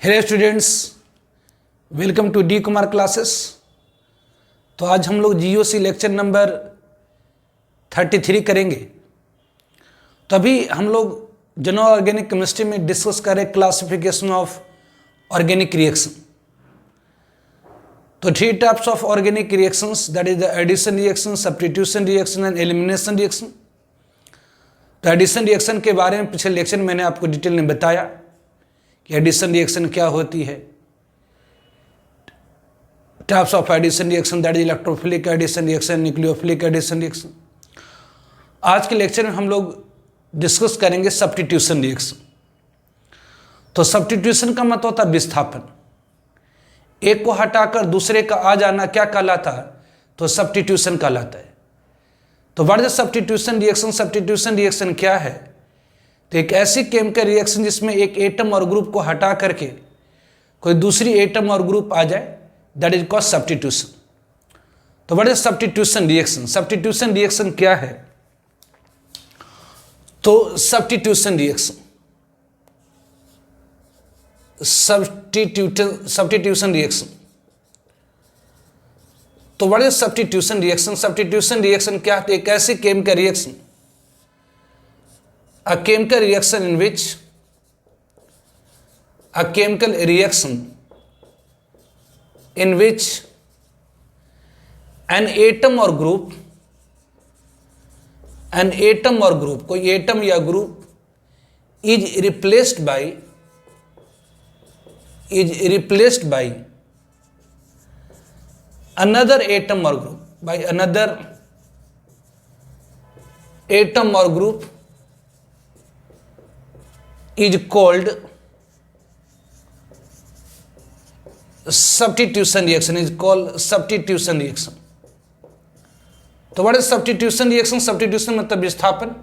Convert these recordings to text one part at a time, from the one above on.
Hello students, welcome to D Kumar classes. तो आज हम लोग जीओसी लेक्चर नंबर 33 करेंगे। तो अभी हम लोग जनरल ऑर्गेनिक केमिस्ट्री में डिस्कस करें क्लासिफिकेशन ऑफ ऑर्गेनिक रिएक्शन। तो 3 types of organic reactions, that is the addition reaction, substitution reaction and elimination reaction. तो एडिशन रिएक्शन के बारे में पिछले लेक्चर में मैंने आपको डिटेल में बताया कि एडिशन रिएक्शन क्या होती है। Types of addition reaction, that is electrophilic addition reaction, nucleophilic addition reaction. आज के लेक्चर में हम लोग डिस्कस करेंगे सब्स्टिट्यूशन रिएक्शन। तो सब्स्टिट्यूशन का मतलब होता है विस्थापन। एक को हटाकर दूसरे का आ जाना क्या कहलाता है? तो सब्स्टिट्यूशन कहलाता है। तो what is substitution reaction? Substitution reaction क्या है? तो एक ऐसी केमिकल रिएक्शन जिसमें एक एटम और ग्रुप को हटा करके कोई दूसरी एटम और ग्रुप आ जाए, दैट इज कॉल्ड सब्स्टिट्यूशन। तो what is substitution reaction? Substitution reaction क्या है? तो सब्स्टिट्यूशन रिएक्शन रिएक्शन तो what is substitution reaction? Substitution reaction क्या है? एक ऐसी chemical reaction, a chemical reaction in which an atom or group कोई एटम या group is replaced by another atom or group is called substitution reaction. तो what is substitution reaction? Substitution मतलब विस्थापन।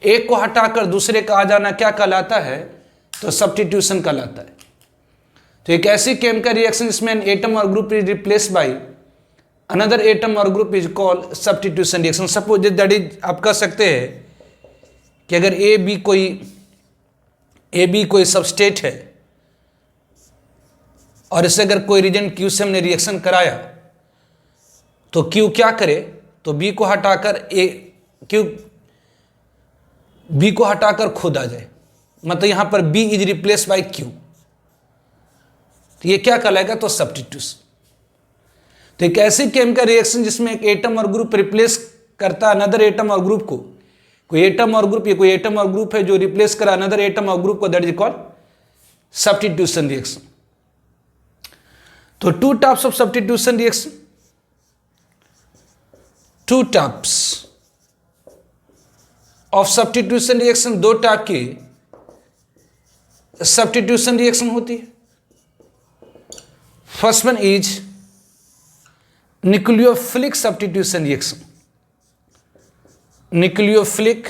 एक को हटाकर दूसरे का आ जाना क्या कहलाता है? तो सब्स्टिट्यूशन कहलाता है। तो एक ऐसी केमिकल रिएक्शन जिसमें एन एटम और group is replace by another atom और group is called substitution reaction. Suppose that is, आप कह सकते हैं कि अगर ए बी कोई सबस्टेट है और इसे अगर कोई रीजन क्यू से हमने रिएक्शन कराया तो क्यू क्या करे? तो बी को हटाकर खुद आ जाए, मतलब यहां पर B is replace by Q. तो ये क्या कहलाएगा? तो सब्स्टिट्यूशन। तो एक ऐसी केमिकल रिएक्शन जिसमें एक एटम और ग्रुप रिप्लेस करता है अनदर एटम और ग्रुप को। कोई एटम और ग्रुप है जो रिप्लेस करा अनदर एटम और ग्रुप को, that is called substitution reaction. तो 2 types of substitution reaction, 2 types of substitution reaction, 2 type की सब्स्टिट्यूशन रिएक्शन होती है। First one is nucleophilic substitution reaction. Nucleophilic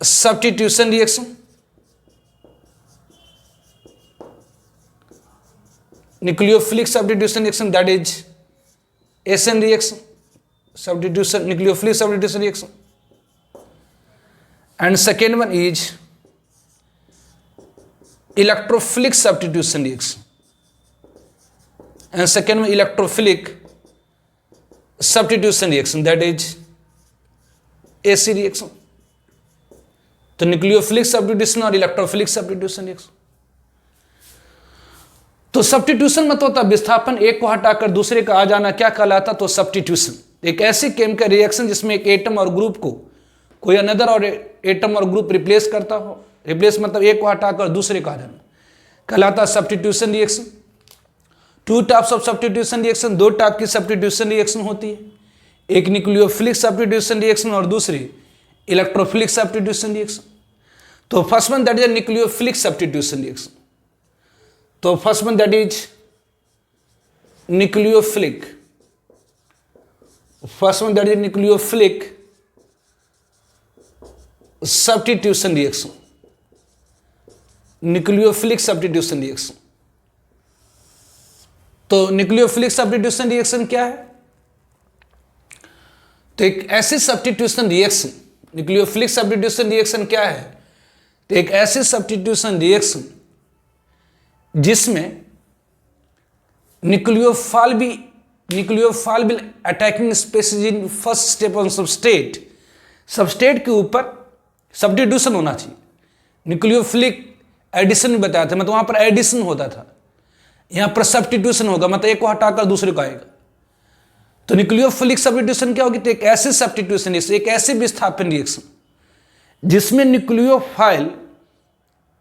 substitution reaction, that is SN reaction, nucleophilic substitution reaction. And second one is electrophilic substitution reaction, and second one electrophilic substitution reaction, that is SE reaction. तो nucleophilic substitution और electrophilic substitution reaction. तो substitution मतलब होता है विस्थापन। एक को हटाकर दूसरे का आ जाना क्या कहलाता? तो सब्स्टिट्यूशन। एक ऐसी केमिकल रिएक्शन जिसमें एक एटम और ग्रुप को कोई अनदर और एटम और ग्रुप रिप्लेस करता हो। रिप्लेस मतलब एक को हटाकर दूसरे का आ जाना, कहलाता substitution reaction. 2 types of substitution reaction, 2 type की सब्स्टिट्यूशन रिएक्शन होती है। एक न्यूक्लियोफिलिक सब्स्टिट्यूशन रिएक्शन और दूसरी इलेक्ट्रोफिलिक सब्स्टिट्यूशन रिएक्शन। तो first one that is nucleophilic substitution reaction. तो first one that is nucleophilic substitution reaction. Nucleophilic substitution reaction. तो nucleophilic substitution reaction क्या है? तो एक ऐसी substitution reaction, nucleophilic substitution reaction क्या है? तो एक ऐसे सब्स्टिट्यूशन रिएक्शन जिसमें nucleophile will attacking species in first step on substrate, substrate के ऊपर सब्स्टिट्यूशन होना चाहिए। न्यूक्लियोफिलिक एडिशन भी बताया था, मतलब वहां पर एडिशन होता था, यहां पर सब्स्टिट्यूशन होगा, मतलब एक को हटाकर दूसरे को आएगा। तो न्यूक्लियोफिलिक सब्स्टिट्यूशन क्या होगी? तो एक ऐसे सब्स्टिट्यूशन, एक ऐसे विस्थापन रिएक्शन जिसमें nucleophile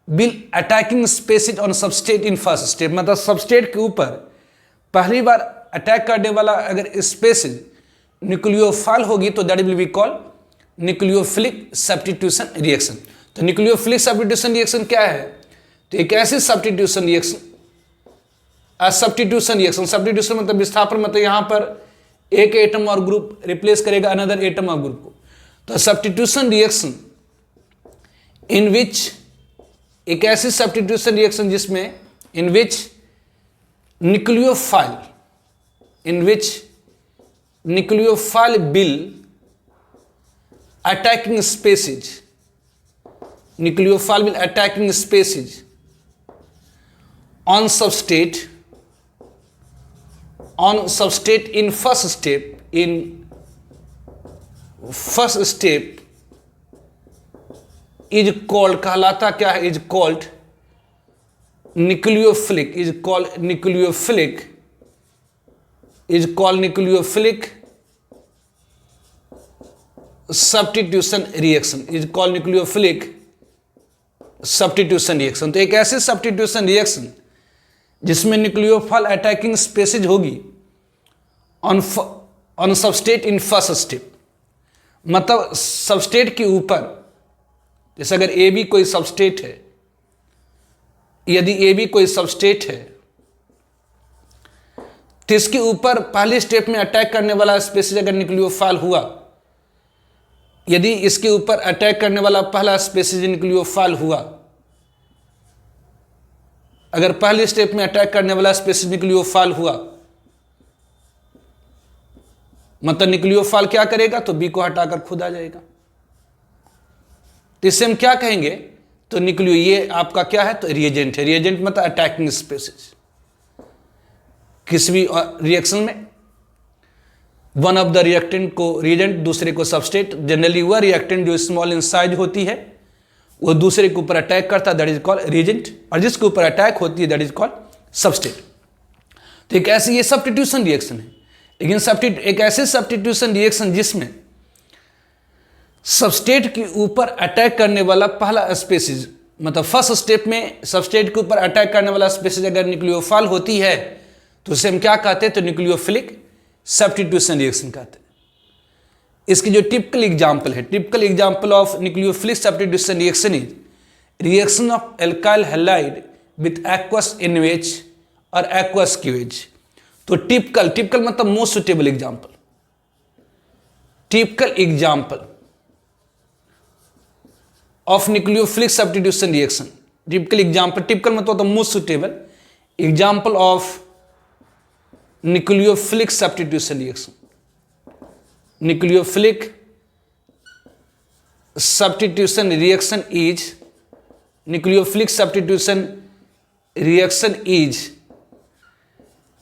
will attacking species on substrate in first step, मतलब सबस्टेट के ऊपर पहली बार अटैक करने वाला अगर स्पेसीज न्यूक्लियोफाइल होगी तो that will be called nucleophilic substitution reaction. तो न्यूक्लियोफिलिक सब्स्टिट्यूशन रिएक्शन क्या है? तो एक ऐसे सब्स्टिट्यूशन रिएक्शन, सब्स्टिट्यूशन मतलब विस्थापन, मतलब यहां पर एक एटम और ग्रुप रिप्लेस करेगा अनदर एटम और ग्रुप को। तो सब्स्टिट्यूशन रिएक्शन इन विच, एक ऐसी सब्स्टिट्यूशन रिएक्शन जिसमें in which nucleophile will attacking species, nucleophile will attacking species on substrate in first step is called, कहलाता क्या है? is called nucleophilic substitution reaction। तो एक ऐसे सब्स्टिट्यूशन रिएक्शन जिसमें न्यूक्लियोफाइल अटैकिंग स्पेसीज होगी on substrate in first step, मतलब substrate के ऊपर, जैसे अगर ए बी कोई सबस्टेट है, यदि ए बी कोई सबस्टेट है तो इसके ऊपर पहले स्टेप में अटैक करने वाला स्पेसीज अगर न्यूक्लियोफाइल हुआ, यदि इसके ऊपर अटैक करने वाला पहला स्पेसीज न्यूक्लियोफाइल हुआ, अगर पहले स्टेप में अटैक करने वाला स्पेसीज न्यूक्लियोफाइल हुआ, मतलब न्यूक्लियोफाइल क्या करेगा? तो बी को हटाकर खुद आ जाएगा। तो इससे हम क्या कहेंगे? तो ये आपका क्या है? तो रिएजेंट है। रिएजेंट मतलब अटैकिंग स्पेसीज। किसी भी रिएक्शन में वन ऑफ द रिएक्टेंट को रिएजेंट, दूसरे को सबस्टेट। जनरली वह रिएक्टेंट जो स्मॉल इन साइज होती है वो दूसरे के ऊपर अटैक करता है, दैट इज कॉल्ड रिएजेंट, और जिसके ऊपर अटैक होती है दैट इज कॉल्ड सबस्टेट। तो एक ऐसे ये सब्स्टिट्यूशन रिएक्शन है, लेकिन एक ऐसे सब्स्टिट्यूशन रिएक्शन जिसमें सबस्टेट के ऊपर अटैक करने वाला पहला स्पेसीज, मतलब फर्स्ट स्टेप में सबस्टेट के ऊपर अटैक करने वाला स्पेसीज अगर न्यूक्लियोफाइल होती है तो उसे हम क्या कहते हैं? तो न्यूक्लियोफिलिक सब्स्टिट्यूशन रिएक्शन कहते हैं। इसकी जो टिपिकल एग्जांपल है, typical example of nucleophilic substitution reaction is reaction of alkyl halide with aqueous NaOH और एक्वस QH। तो टिपिकल मतलब most suitable example, typical example of nucleophilic substitution reaction, typical मतलब most suitable example of nucleophilic substitution reaction। nucleophilic substitution reaction is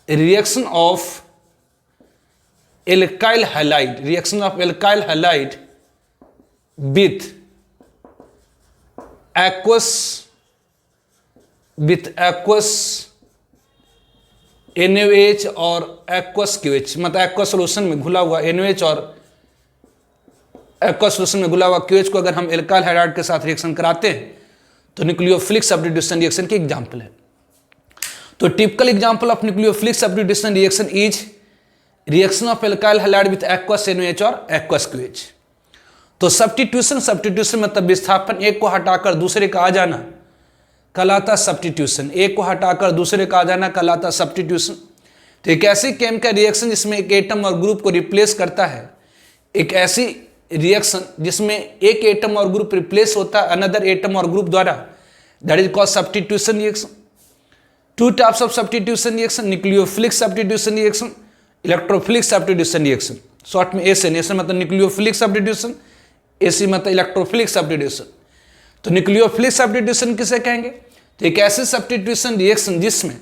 reaction of alkyl halide with aqueous NaOH और aqueous QH, मतलब aqueous solution में घुला हुआ NaOH और aqueous solution में घुला हुआ QH को अगर हम एल्काइल हाइड्राइड के साथ रिएक्शन कराते हैं तो न्यूक्लियोफिलिक सब्स्टिट्यूशन रिएक्शन की एग्जांपल है। तो typical example of nucleophilic substitution reaction is reaction of alkyl hydride with aqueous NaOH और एक्वस QH। तो सब्स्टिट्यूशन मतलब विस्थापन, एक को हटाकर दूसरे का आ जाना कहलाता सब्स्टिट्यूशन, एक को हटाकर दूसरे का आ जाना कहलाता सब्स्टिट्यूशन। तो एक ऐसी केमिकल रिएक्शन जिसमें एक एटम और ग्रुप को रिप्लेस करता है, एक ऐसी रिएक्शन जिसमें एक एटम और ग्रुप रिप्लेस होता है अनदर एटम और ग्रुप द्वारा, that is called substitution reaction. To types of substitution reaction, nucleophilic substitution reaction, electrophilic substitution reaction. Short में एस मतलब न्यूक्लियोफिलिक सब्स्टिट्यूशन, AC मतलब इलेक्ट्रोफिलिक सब्स्टिट्यूशन। तो न्यूक्लियोफिलिक सब्स्टिट्यूशन किसे कहेंगे? तो एक ऐसे सब्स्टिट्यूशन रिएक्शन जिसमें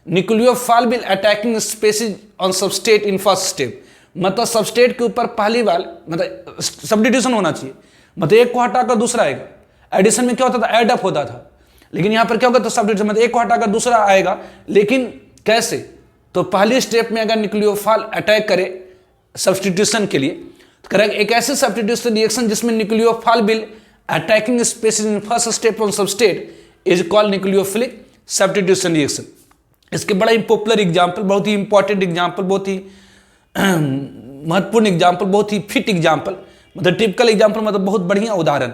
nucleophile will attacking species on substrate in first step, मतलब सबस्टेट के ऊपर पहली बार मतलब सब्स्टिट्यूशन होना चाहिए, मतलब एक को हटाकर दूसरा आएगा। एडिशन में क्या होता था? एड अप होता था, लेकिन यहां पर क्या होगा? तो सब्स्टिट्यूशन मतलब एक को हटाकर दूसरा आएगा, लेकिन कैसे? तो पहली स्टेप में अगर न्यूक्लियोफाइल अटैक करे सब्स्टिट्यूशन के लिए, तो करेंगे एक ऐसे सब्स्टिट्यूशन रिएक्शन जिसमें nucleophile will attacking species in first step on substrate is called nucleophilic substitution reaction. इसके बड़ा ही पॉपुलर एग्जाम्पल, बहुत ही इंपॉर्टेंट एग्जाम्पल, बहुत ही महत्वपूर्ण एग्जाम्पल, बहुत ही फिट एग्जाम्पल, मतलब टिपिकल एग्जाम्पल, मतलब बहुत बढ़िया उदाहरण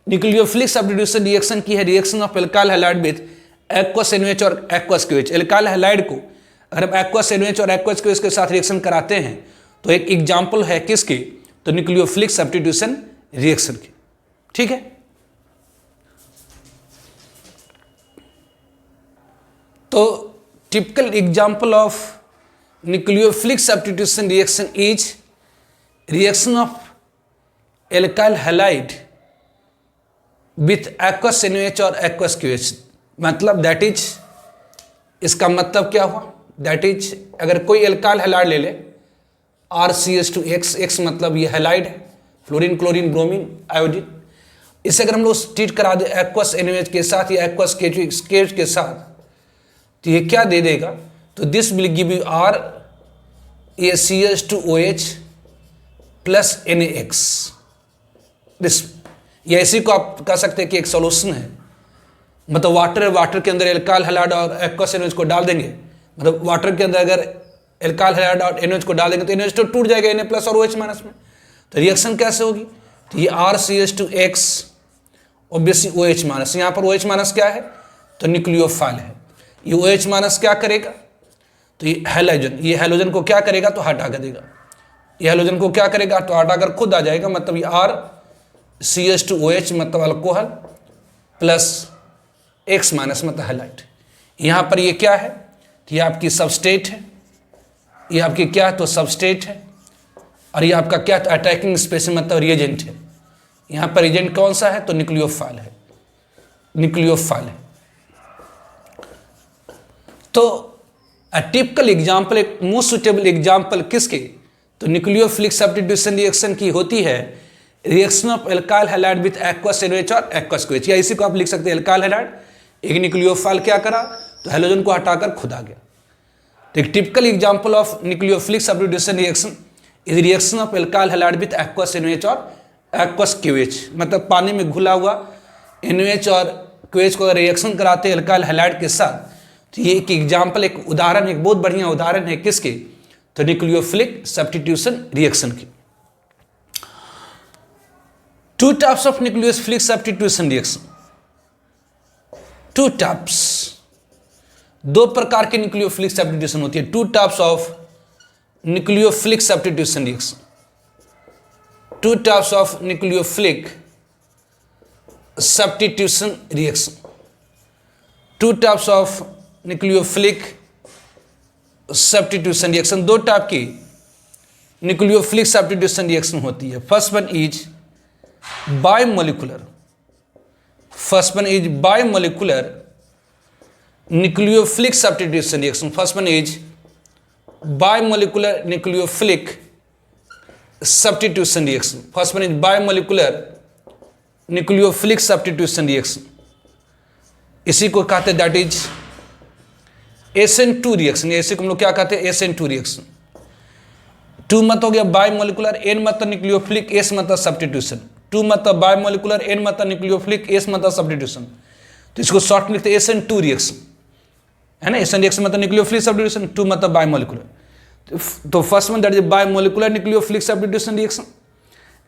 न्यूक्लियोफिलिक सब्स्टिट्यूशन रिएक्शन की है। Reaction of alkyl halide with aqueous NaOH और एक्वस KOH। एल्काइल हैलाइड को अगर हम एक्वस NaOH और एक्वस KOH के साथ रिएक्शन कराते हैं तो एक एग्जाम्पल है किसकी? तो न्यूक्लियोफिलिक सब्स्टिट्यूशन रिएक्शन की। ठीक है, तो typical example of nucleophilic substitution reaction is reaction of alkyl halide with aqueous NaOH और एक्वस KOH। मतलब दैट इज, इसका मतलब क्या हुआ? दैट इज अगर कोई एल्काइल हैलाइड ले ले RCH2X, X मतलब ये हैलाइड है, फ्लोरीन, क्लोरीन, ब्रोमीन, आयोडीन, इसे अगर हम लोग ट्रीट करा दे एक्वस NaOH के साथ या एक्वस KOH के साथ, तो ये क्या दे देगा? तो this will give you RaCH2OH plus NaX। This, या इसी को आप कह सकते हैं कि एक सॉल्यूशन है, मतलब वाटर के अंदर एल्काइल हैलाइड और एक्वस NaOH को डाल देंगे, मतलब वाटर के अंदर अगर एल्काइल हैलाइड और NaOH को डाल देंगे तो NaOH तो टूट जाएगा Na प्लस और OH माइनस में, तो रिएक्शन कैसे होगी? तो ये RCH2X ऑब्वियसली OH माइनस, यहाँ पर OH माइनस क्या है? तो न्यूक्लियोफाइल है। ये OH माइनस क्या करेगा? तो ये हैलोजन को क्या करेगा? तो हटा कर देगा। ये हैलोजन को क्या करेगा? तो हटाकर खुद आ जाएगा, मतलब ये RCH2OH मतलब अल्कोहल प्लस X माइनस मतलब हैलाइड। यहाँ पर ये क्या है? तो ये आपकी सबस्टेट है, ये आपकी क्या है? तो सबस्टेट है, और ये आपका क्या? तो अटैकिंग स्पेसीज मतलब रिएजेंट है। यहाँ पर रिएजेंट कौन सा है? तो न्यूक्लियोफाइल है, न्यूक्लियोफाइल है। तो टिपिकल एग्जाम्पल, एक मोस्ट सुटेबल एग्जाम्पल किसके? तो न्यूक्लियोफिलिक सब्स्टिट्यूशन रिएक्शन की होती है reaction of alkyl halide with aqueous NaOH और एक्वस KOH, या इसी को आप लिख सकते हैं एल्काइल हैलाइड, एक न्यूक्लियोफाइल क्या करा? तो हैलोजन को हटाकर खुद आ गया। तो एक typical example of nucleophilic substitution reaction is reaction of alkyl halide with aqueous NaOH और एक्वस KOH, मतलब पानी में घुला हुआ NaOH और KOH को अगर रिएक्शन कराते हैं एल्काइल हैलाइड के साथ, तो ये एक एग्जाम्पल, एक उदाहरण, एक बहुत बढ़िया उदाहरण है किसके? तो न्यूक्लियोफिलिक सब्स्टिट्यूशन रिएक्शन की। To types of nucleophilic substitution reaction, two types, दो प्रकार के न्यूक्लियोफिलिक सब्स्टिट्यूशन होती है। To types of nucleophilic substitution reaction, to types of nucleophilic substitution reaction, to types of nucleophilic substitution reaction, दो type की nucleophilic substitution reaction होती है। First one is biomolecular, first one is bimolecular nucleophilic substitution reaction, first one is bimolecular nucleophilic substitution reaction, first one is bimolecular nucleophilic substitution reaction, इसी को कहते हैं that is SN2 reaction. इसी को हम लोग क्या कहते हैं? SN2 reaction. 2 मत हो गया बायोमोलिकुलर, N मतलब न्यूक्लियोफिलिक, S मतलब सब्स्टिट्यूशन। 2 मतलब बायोमोलिकुलर, N मतलब न्यूक्लियोफिलिक, S मतलब सब्स्टिट्यूशन, तो इसको शॉर्ट में लिखते हैं SN2 रिएक्शन, है ना। SN रिएक्शन मतलब न्यूक्लियोफिलिक सब्स्टिट्यूशन, 2 मतलब बायोमोलिकुलर। तो first one that is bimolecular nucleophilic substitution reaction,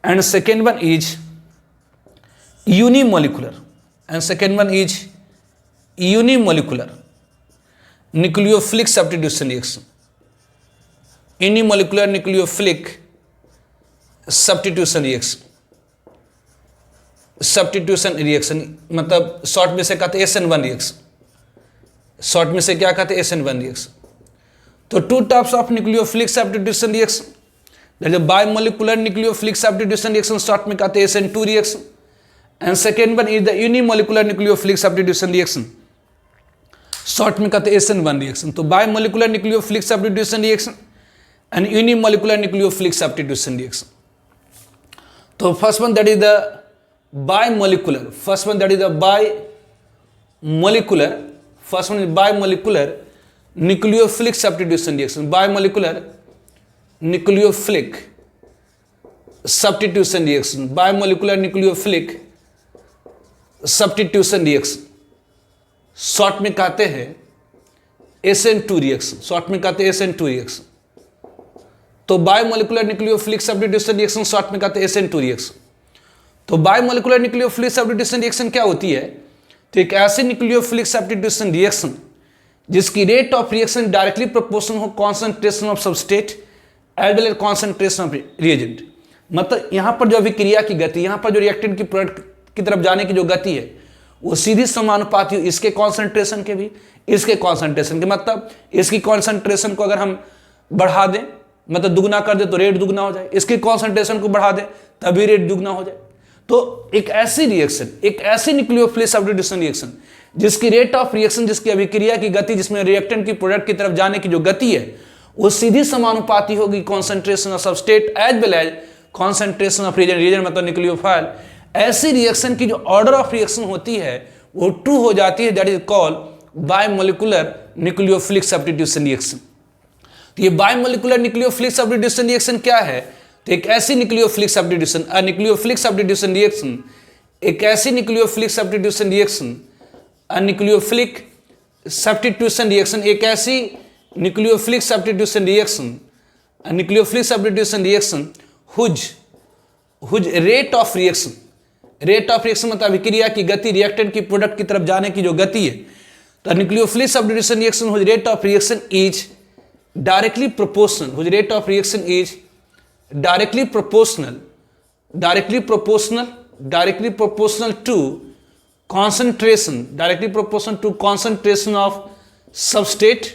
and second one is unimolecular, and second one is unimolecular nucleophilic substitution reaction, unimolecular nucleophilic substitution reaction, substitution reaction मतलब short में से कहते हैं SN1 reaction, short में से क्या कहते हैं? SN1 reaction. तो two types of nucleophilic substitution reaction, that is bimolecular nucleophilic substitution reaction, short में कहते हैं SN2 reaction, and second one is the unimolecular nucleophilic substitution reaction, short में कहते हैं SN1 रिएक्शन। तो bimolecular nucleophilic substitution reaction and unimolecular nucleophilic substitution reaction. तो first one that is the bimolecular, first one that is the bimolecular, first one is bimolecular nucleophilic substitution reaction, bimolecular nucleophilic substitution reaction, bimolecular nucleophilic substitution reaction, short में कहते हैं SN2 reaction, short में कहते हैं SN2 reaction. तो bimolecular nucleophilic substitution reaction short में कहते हैं SN2 रिएक्शन। तो बायोमोलिकुलर न्यूक्लियोफिलिक सब्स्टिट्यूशन रिएक्शन क्या होती है? तो एक ऐसी न्यूक्लियोफिलिक सब्स्टिट्यूशन रिएक्शन जिसकी rate of reaction directly proportional हो concentration of substrate as well as concentration of reagent. मतलब यहां पर जो अभिक्रिया की गति, यहां पर जो रिएक्टेंट की प्रोडक्ट की तरफ जाने की जो गति है वो सीधी समानुपाती हो इसके कॉन्सेंट्रेशन के भी, इसके कॉन्सेंट्रेशन के। मतलब इसकी कॉन्सेंट्रेशन को अगर हम बढ़ा दें, मतलब दुगना कर दे तो रेट दुगना हो जाए, इसकी कॉन्सेंट्रेशन को बढ़ा दें तभी रेट दुगना हो जाए। तो एक ऐसी रिएक्शन, एक ऐसी न्यूक्लियोफिलिक सब्स्टिट्यूशन रिएक्शन जिसकी रेट ऑफ रिएक्शन, जिसकी अभिक्रिया की गति, जिसमें रिएक्टेंट की प्रोडक्ट की तरफ जाने की जो गति है वो सीधी समानुपाती होगी concentration of substrate as well as concentration of reagent, reagent मतलब न्यूक्लियोफाइल। ऐसी रिएक्शन की जो ऑर्डर ऑफ रिएक्शन होती है वो 2 हो जाती है, that is called biomolecular nucleophilic substitution reaction. तो ये बायोमोलिकुलर न्यूक्लियोफिलिक सब्स्टिट्यूशन रिएक्शन क्या है? तो एक ऐसी nucleophilic substitution, nucleophilic substitution reaction, एक ऐसी nucleophilic substitution reaction, nucleophilic substitution reaction, एक ऐसी nucleophilic substitution reaction, nucleophilic substitution reaction whose rate of reaction, rate of reaction मतलब अभिक्रिया की गति, रिएक्टेंट की प्रोडक्ट की तरफ जाने की जो गति है। तो nucleophilic substitution reaction whose rate of reaction is directly proportional, whose rate of reaction is directly proportional, directly proportional, directly proportional to concentration, directly proportional to concentration of substrate,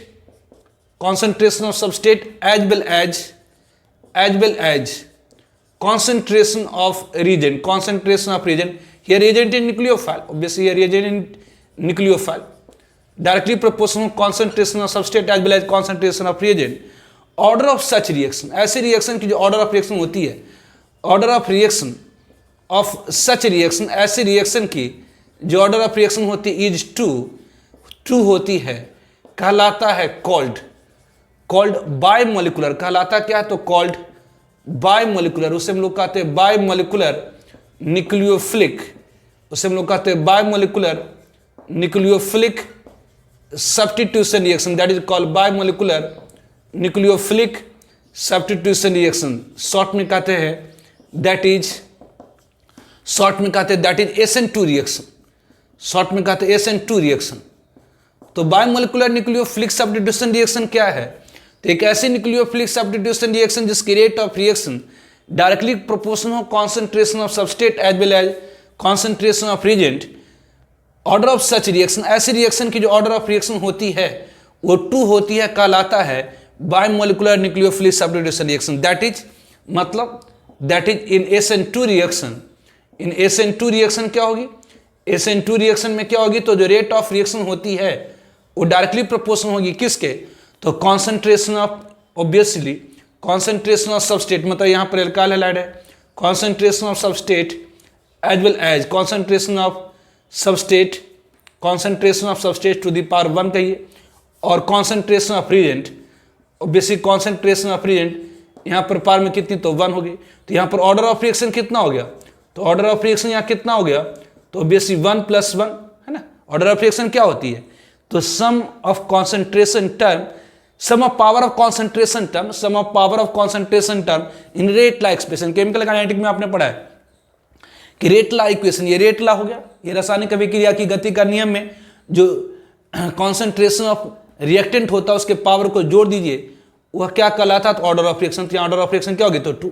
concentration of substrate as well as concentration of reagent, concentration of reagent. Here reagent is nucleophile, obviously here reagent is nucleophile. Directly proportional concentration of substrate as well as concentration of reagent. Order of such reaction, ऐसे reaction की जो order of reaction होती है, order of reaction of such reaction, ऐसे reaction की जो order of reaction होती है इज टू होती है, कहलाता है कॉल्ड बायोमोलिकुलर, कहलाता क्या है? तो कॉल्ड बायोमोलिकुलर, उसे हम लोग कहते हैं बायोमोलिकुलर न्यूक्लियोफिलिक, उसे हम लोग कहते हैं biomolecular nucleophilic substitution reaction, that is called biomolecular nucleophilic substitution reaction. Short में कहते हैं that is SN2 reaction, short में कहते हैं SN2 रिएक्शन। तो बायोमोलिकुलर न्यूक्लियोफिलिक सब्स्टिट्यूशन रिएक्शन क्या है? तो एक ऐसी न्यूक्लियोफिलिक सब्स्टिट्यूशन रिएक्शन जिसकी rate of reaction directly proportional हो concentration of substrate as well as concentration of reagent. Order of such reaction, ऐसी रिएक्शन की जो ऑर्डर ऑफ रिएक्शन होती है वो 2 होती है, कहलाता है bimolecular nucleophilic substitution reaction. That is मतलब that is in SN2 reaction, in SN2 reaction क्या होगी? SN2 रिएक्शन में क्या होगी? तो जो रेट ऑफ रिएक्शन होती है वो डायरेक्टली प्रोपोर्शनल होगी किसके? तो concentration of, obviously concentration of substrate, मतलब यहाँ पर एल्काइल हैलाइड है, concentration of substrate as well as concentration of substrate, concentration of substrate to the power 1 कहिए, और concentration of reagent, obviously concentration of reagent यहाँ पर पावर में कितनी? तो 1 होगी। तो यहाँ पर ऑर्डर ऑफ रिएक्शन कितना हो गया? तो ऑर्डर ऑफ रिएक्शन यहाँ कितना हो गया? तो ऑब्वियसली 1 + 1 है ना। ऑर्डर ऑफ रिएक्शन क्या होती है? तो sum of concentration term, sum of power of concentration term, sum of power of concentration term in rate law expression. Chemical kinetic में आपने पढ़ा है कि रेट ला इक्वेशन, ये रेट ला हो गया, ये रासायनिक अभिक्रिया की गति का नियम में जो कॉन्सेंट्रेशन ऑफ रिएक्टेंट होता है उसके पावर को जोड़ दीजिए, वह क्या कहलाता? तो ऑर्डर ऑफ रिएक्शन। तो ऑर्डर ऑफ रिएक्शन क्या होगी? तो 2।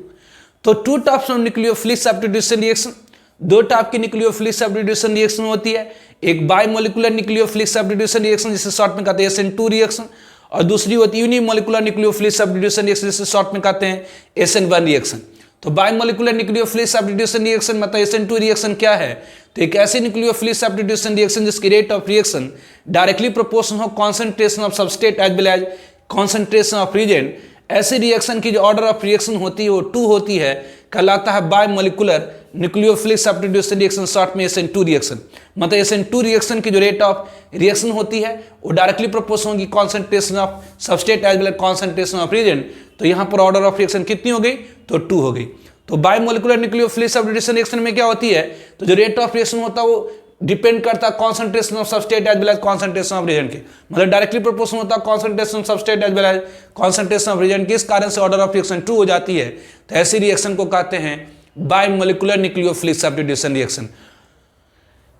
तो 2 types of nucleophilic substitution reaction, 2 type की न्यूक्लियोफिलिक सब्स्टिट्यूशन रिएक्शन होती है। एक बायोमोलिकुलर न्यूक्लियोफिलिक सब्स्टिट्यूशन रिएक्शन जिसे शॉर्ट में कहते हैं SN2 रिएक्शन, और दूसरी होती है यूनिमोलिकुलर न्यूक्लियोफिलिक सब्स्टिट्यूशन रिएक्शन जिसे शॉर्ट में कहते हैं SN1 रिएक्शन। तो बायोमोलिकुलर न्यूक्लियोफिलिक सब्स्टिट्यूशन रिएक्शन मतलब SN2 रिएक्शन क्या है? तो एक ऐसी न्यूक्लियोफिलिक सब्स्टिट्यूशन रिएक्शन जिसकी rate of reaction directly proportional हो concentration of substrate as well as concentration of reagent. ऐसी रिएक्शन की जो ऑर्डर ऑफ रिएक्शन होती है वो 2 होती है, कहलाता है bimolecular nucleophilic substitution reaction, short में SN2 रिएक्शन। मतलब SN2 रिएक्शन की जो रेट ऑफ रिएक्शन होती है वो डायरेक्टली प्रोपोर्शनल होगी concentration of substrate as well as concentration of reagent. तो यहाँ पर ऑर्डर ऑफ रिएक्शन कितनी हो गई? तो 2 हो गई। तो बायोमोलिकुलर न्यूक्लियोफिलिक सब्स्टिट्यूशन रिएक्शन में क्या होती है? तो जो रेट ऑफ रिएक्शन होता है वो डिपेंड करता है concentration of substrate as well as concentration of reagent के, मतलब डायरेक्टली प्रोपोर्शनल होता है concentration of substrate as well as concentration of reagent के। इस कारण से ऑर्डर ऑफ रिएक्शन 2 हो जाती है। तो ऐसी रिएक्शन को कहते हैं बायोमोलिकुलर न्यूक्लियोफिलिक सब्स्टिट्यूशन रिएक्शन।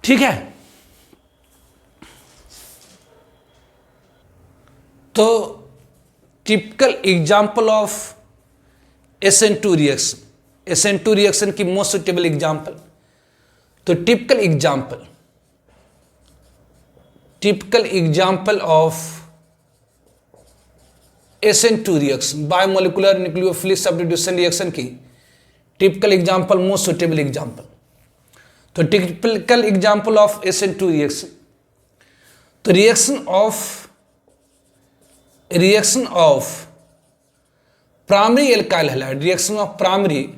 ठीक है, तो typical example of SN2 reaction, SN2 reaction की मोस्ट सुटेबल एग्जांपल। तो typical example of SN2 reaction, bimolecular nucleophilic substitution reaction की typical example, most suitable example. तो typical example of SN2 reaction, तो reaction of primary alkyl halide, reaction of primary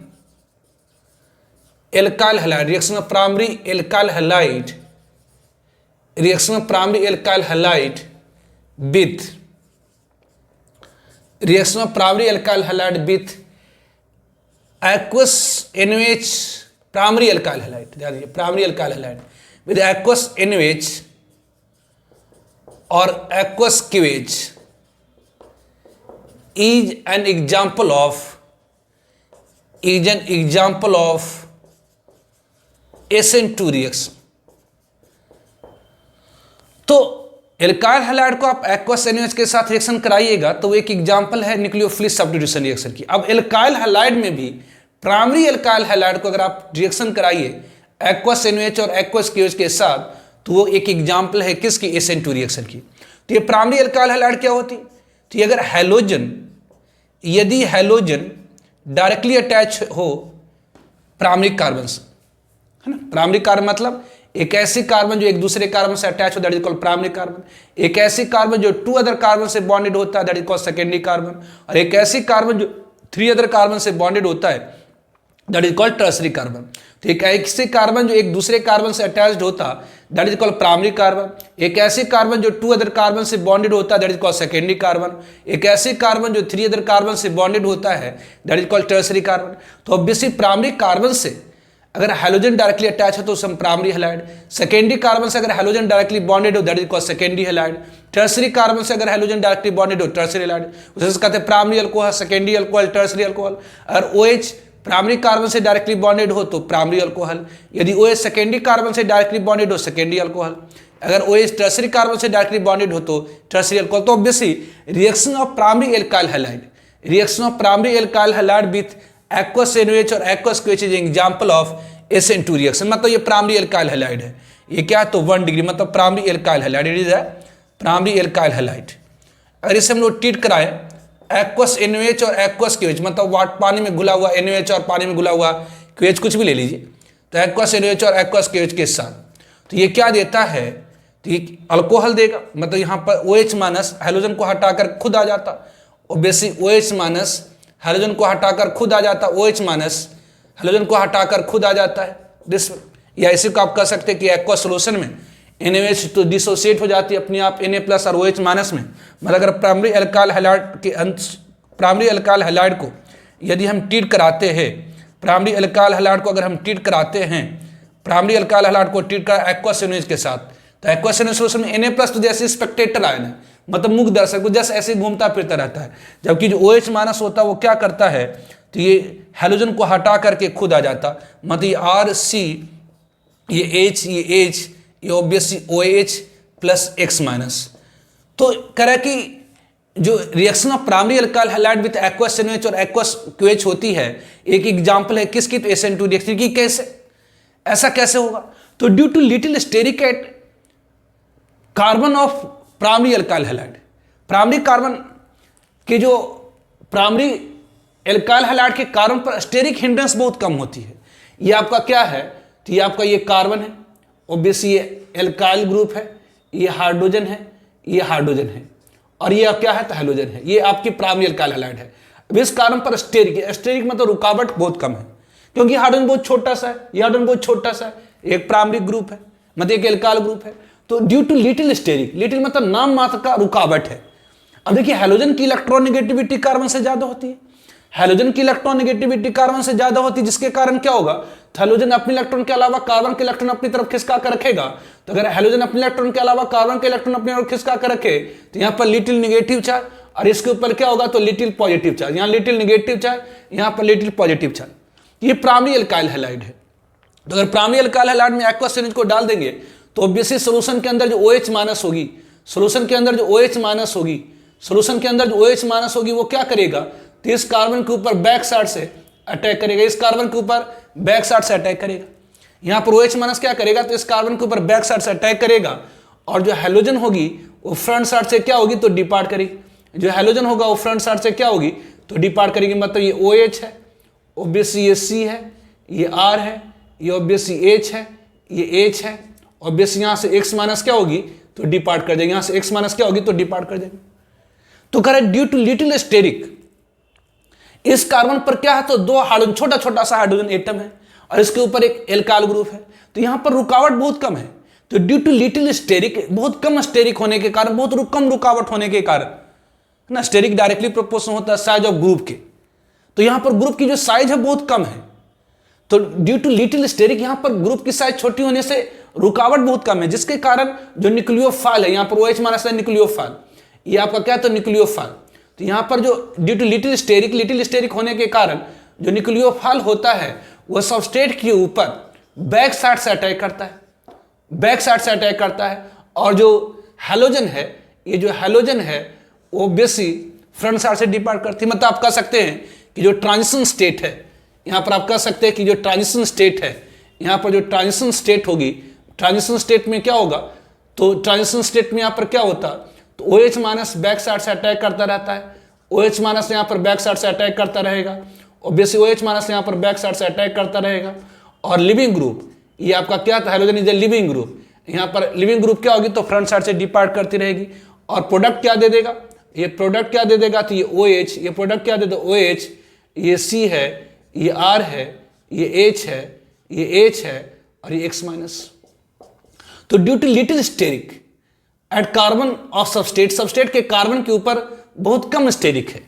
alkyl halide, reaction of primary alkyl halide, reaction of primary alkyl halide with reaction of primary alkyl halide with aqueous NaOH, primary alkyl halide, ध्यान दीजिए primary alkyl halide with aqueous NaOH और aqueous KOH is an example of SN2 reaction. तो alkyl halide को आप aqueous NaOH के साथ reaction कराइएगा तो वो एक एग्जांपल है न्यूक्लियोफिलिक सब्स्टिट्यूशन रिएक्शन की। अब एल्काइल हैलाइड में भी प्राइमरी एल्काइल हैलाइड को अगर आप रिएक्शन कराइए aqueous NaOH और aqueous KOH के साथ तो वो एक एग्जांपल है किसकी? SN2 रिएक्शन की। तो ये प्राइमरी एल्काइल हैलाइड क्या होती? तो अगर यदि हैलोजन डायरेक्टली अटैच हो प्राइमरी कार्बन से, है ना, प्राइमरी कार्बन मतलब एक ऐसी कार्बन जो एक दूसरे कार्बन से अटैच हो, that is called primary carbon. एक ऐसी कार्बन जो 2 अदर कार्बन से बॉन्डेड होता है, that is called secondary carbon. और एक ऐसी कार्बन जो 3 अदर कार्बन से बॉन्डेड होता है, that is called tertiary carbon. तो एक ऐसी कार्बन जो एक दूसरे कार्बन से अटैच्ड होता, that is called primary carbon. एक ऐसी कार्बन जो 2 अदर कार्बन से बॉन्डेड होता है, that is called secondary carbon. एक ऐसी कार्बन जो 3 अदर कार्बन से बॉन्डेड होता है, that is called tertiary carbon. तो ऑब्वियसली प्राइमरी कार्बन से अगर हैलोजन डायरेक्टली अटैच हो तो उसे हम प्राइमरी हैलाइड, सेकेंडरी कार्बन से अगर हैलोजन डायरेक्टली बॉन्डेड हो that is called secondary halide, tertiary carbon से अगर हैलोजन डायरेक्टली बॉन्डेड हो टर्सरी हैलाइड, उसे कहते हैं primary alcohol, secondary alcohol, tertiary alcohol. अगर OH प्राइमरी कार्बन से डायरेक्टली बॉन्डेड हो तो प्राइमरी अल्कोहल, यदि OH सेकेंडरी कार्बन से डायरेक्टली बॉन्डेड हो सेकेंडरी अल्कोहल, अगर OH टर्सरी कार्बन से डायरेक्टली बॉन्डेड हो तो टर्सरी अल्कोहल। तो obviously reaction of primary alkyl halide with aqueous NaOH और aqueous KOH is example of SN2 reaction. मतलब ये प्राइमरी एल्काइल हैलाइड है, ये क्या है? तो 1 डिग्री, मतलब primary alkyl halide, it is है प्राइमरी एल्काइल हैलाइड। अगर इसे हम लोग ट्रीट कराएं aqueous NaOH और aqueous KOH, मतलब पानी में घुला हुआ NaOH और पानी में घुला हुआ KOH, कुछ भी ले लीजिए, तो aqueous NaOH और aqueous KOH के साथ, तो ये क्या देता है? तो ये अल्कोहल देगा। मतलब यहाँ पर OH माइनस हैलोजन को हटाकर खुद आ जाता, ऑब्वियसली OH माइनस हैलोजन को हटाकर खुद आ जाता, OH माइनस हैलोजन को हटाकर खुद आ जाता है दिस। या इसी को आप कह सकते हैं कि एक्वा सोल्यूशन में NaOH तो डिसोसिएट हो जाती है अपने आप Na+ और OH माइनस में। मतलब अगर प्राइमरी एल्काइल हैलाइड को यदि हम ट्रीट कराते हैं, प्राइमरी एल्काइल हैलाइड को अगर हम ट्रीट कराते हैं, प्राइमरी एल्काइल हैलाइड को ट्रीट करा एक्वस NaOH के साथ, तो एक्वस NaOH सोल्यूशन में Na+ तो जैसे स्पेक्टेटर आयन है, मतलब मुख दर्शक को जैसे ऐसे घूमता फिरता रहता है, जबकि जो OH माइनस होता है वो क्या करता है? तो ये हैलोजन को हटा करके खुद आ जाता। मतलब ये RC, ये H, ये H, ये obviously OH plus X minus. तो कह रहा है कि जो reaction of primary alkyl halide with aqueous NaOH और एक्वस QH होती है, एक एग्जांपल है किसकी? तो SN2 रिएक्शन की। कैसे? ऐसा कैसे होगा? तो due to little steric at carbon of primary alkyl halide, primary carbon के जो प्राइमरी एल्काइल हैलाइड के कार्बन पर स्टेरिक हिंड्रेंस बहुत कम होती है। ये आपका क्या है, तो ये आपका ये कार्बन है, ऑब्वियसली ये एल्काइल ग्रुप है, ये हाइड्रोजन है, ये हाइड्रोजन है, और ये क्या है, तो हैलोजन है। ये आपकी प्राइमरी एल्काइल हैलाइड है। अब इस कार्बन पर स्टेरिक मतलब रुकावट बहुत कम है, क्योंकि हाइड्रोजन बहुत छोटा सा है, ये हाइड्रोजन बहुत छोटा सा है, एक प्राइमरी ग्रुप है, मतलब एक एल्काइल ग्रुप है। तो due to little steric, little मतलब नाम मात्र का रुकावट है। अब देखिए हैलोजन की इलेक्ट्रॉन नेगेटिविटी कार्बन से ज्यादा होती है, हैलोजन की इलेक्ट्रॉन नेगेटिविटी कार्बन से ज्यादा होती है, जिसके कारण क्या होगा, हैलोजन अपने इलेक्ट्रॉन के अलावा कार्बन के इलेक्ट्रॉन अपनी तरफ खिसका कर रखेगा। तो अगर हैलोजन अपने इलेक्ट्रॉन के अलावा कार्बन के इलेक्ट्रॉन अपनी तरफ खिसका कर रखे, तो यहाँ पर लिटिल नेगेटिव चार्ज, और इसके ऊपर क्या होगा, तो लिटिल पॉजिटिव चार्ज, यहाँ लिटिल नेगेटिव चार्ज, यहाँ पर लिटिल पॉजिटिव चार्ज। ये प्राइमरी एल्काइल हैलाइड है। तो अगर प्राइमरी एल्काइल हैलाइड में एक्वस सिरिंज को डाल देंगे, तो ऑब्वियसली सोल्यूशन के अंदर जो OH माइनस होगी, सोल्यूशन के अंदर जो OH माइनस होगी, सोल्यूशन के अंदर जो OH माइनस होगी, वो क्या करेगा, तो इस कार्बन के ऊपर बैक साइड से अटैक करेगा, इस कार्बन के ऊपर बैक साइड से अटैक करेगा। यहाँ पर OH माइनस क्या करेगा, तो इस कार्बन के ऊपर बैक साइड से अटैक करेगा, और जो हैलोजन होगी वो फ्रंट साइड से क्या होगी, तो डिपार्ट करेगी। जो हैलोजन होगा वो फ्रंट साइड से क्या होगी, तो डिपार्ट करेगी। मतलब ये OH है, ऑब्वियसली ये C है, ये R है, ये ऑब्वियसली H है, ये H है, ऑब्वियसली यहाँ से X माइनस क्या होगी, तो डिपार्ट कर देंगे, यहाँ से X माइनस क्या होगी, तो डिपार्ट कर देंगे। तो कह रहे ड्यू टू लिटिल स्टेरिक, इस कार्बन पर क्या है, तो दो हाइड्रोजन, छोटा छोटा सा हाइड्रोजन एटम है, और इसके ऊपर एक एल्काइल ग्रुप है। तो यहाँ पर रुकावट बहुत कम है। तो ड्यू टू लिटिल स्टेरिक, बहुत कम स्टेरिक होने के कारण, बहुत कम रुकावट होने के कारण ना, स्टेरिक डायरेक्टली प्रोपोर्शनल होता है साइज ऑफ ग्रुप के। तो यहाँ पर ग्रुप की जो साइज है बहुत कम है। तो ड्यू टू लिटिल स्टेरिक, यहाँ पर ग्रुप की साइज छोटी होने से रुकावट बहुत कम है, जिसके कारण जो न्यूक्लियोफाइल है, यहाँ पर OH माइनस है न्यूक्लियोफाइल, ये आपका क्या, तो न्यूक्लियोफाइल। तो यहाँ पर जो ड्यू टू लिटिल स्टेरिक होने के कारण जो न्यूक्लियोफाइल होता है, वह सबस्ट्रेट के ऊपर बैक साइड से अटैक करता है, बैक साइड से अटैक करता है। और जो हैलोजन है, ये जो हैलोजन है ऑब्वियसली फ्रंट साइड से डिपार्ट करती है। मतलब आप कह सकते हैं कि जो ट्रांजिशन स्टेट है, यहाँ पर आप कह सकते हैं कि जो ट्रांजिशन स्टेट है, यहाँ पर जो ट्रांजिशन स्टेट होगी, ट्रांजिशन स्टेट में क्या होगा, तो ट्रांजिशन स्टेट में यहाँ पर क्या होता, तो OH माइनस बैक साइड से अटैक करता रहता है, OH माइनस यहाँ पर बैक साइड से अटैक करता रहेगा, ऑब्वियसली OH माइनस यहाँ पर बैक साइड से अटैक करता रहेगा। और लिविंग ग्रुप, ये आपका क्या था, halogen is a leaving group, यहाँ पर लिविंग ग्रुप क्या होगी, तो फ्रंट साइड से डिपार्ट करती रहेगी। और प्रोडक्ट क्या दे देगा, ये प्रोडक्ट क्या दे देगा, तो ये OH, ये प्रोडक्ट क्या दे देगा, OH, ये C है, ये R है, ये H है, ये H है, और ये X माइनस। तो due to little steric at carbon of substrate, substrate के कार्बन के ऊपर बहुत कम स्टेरिक है।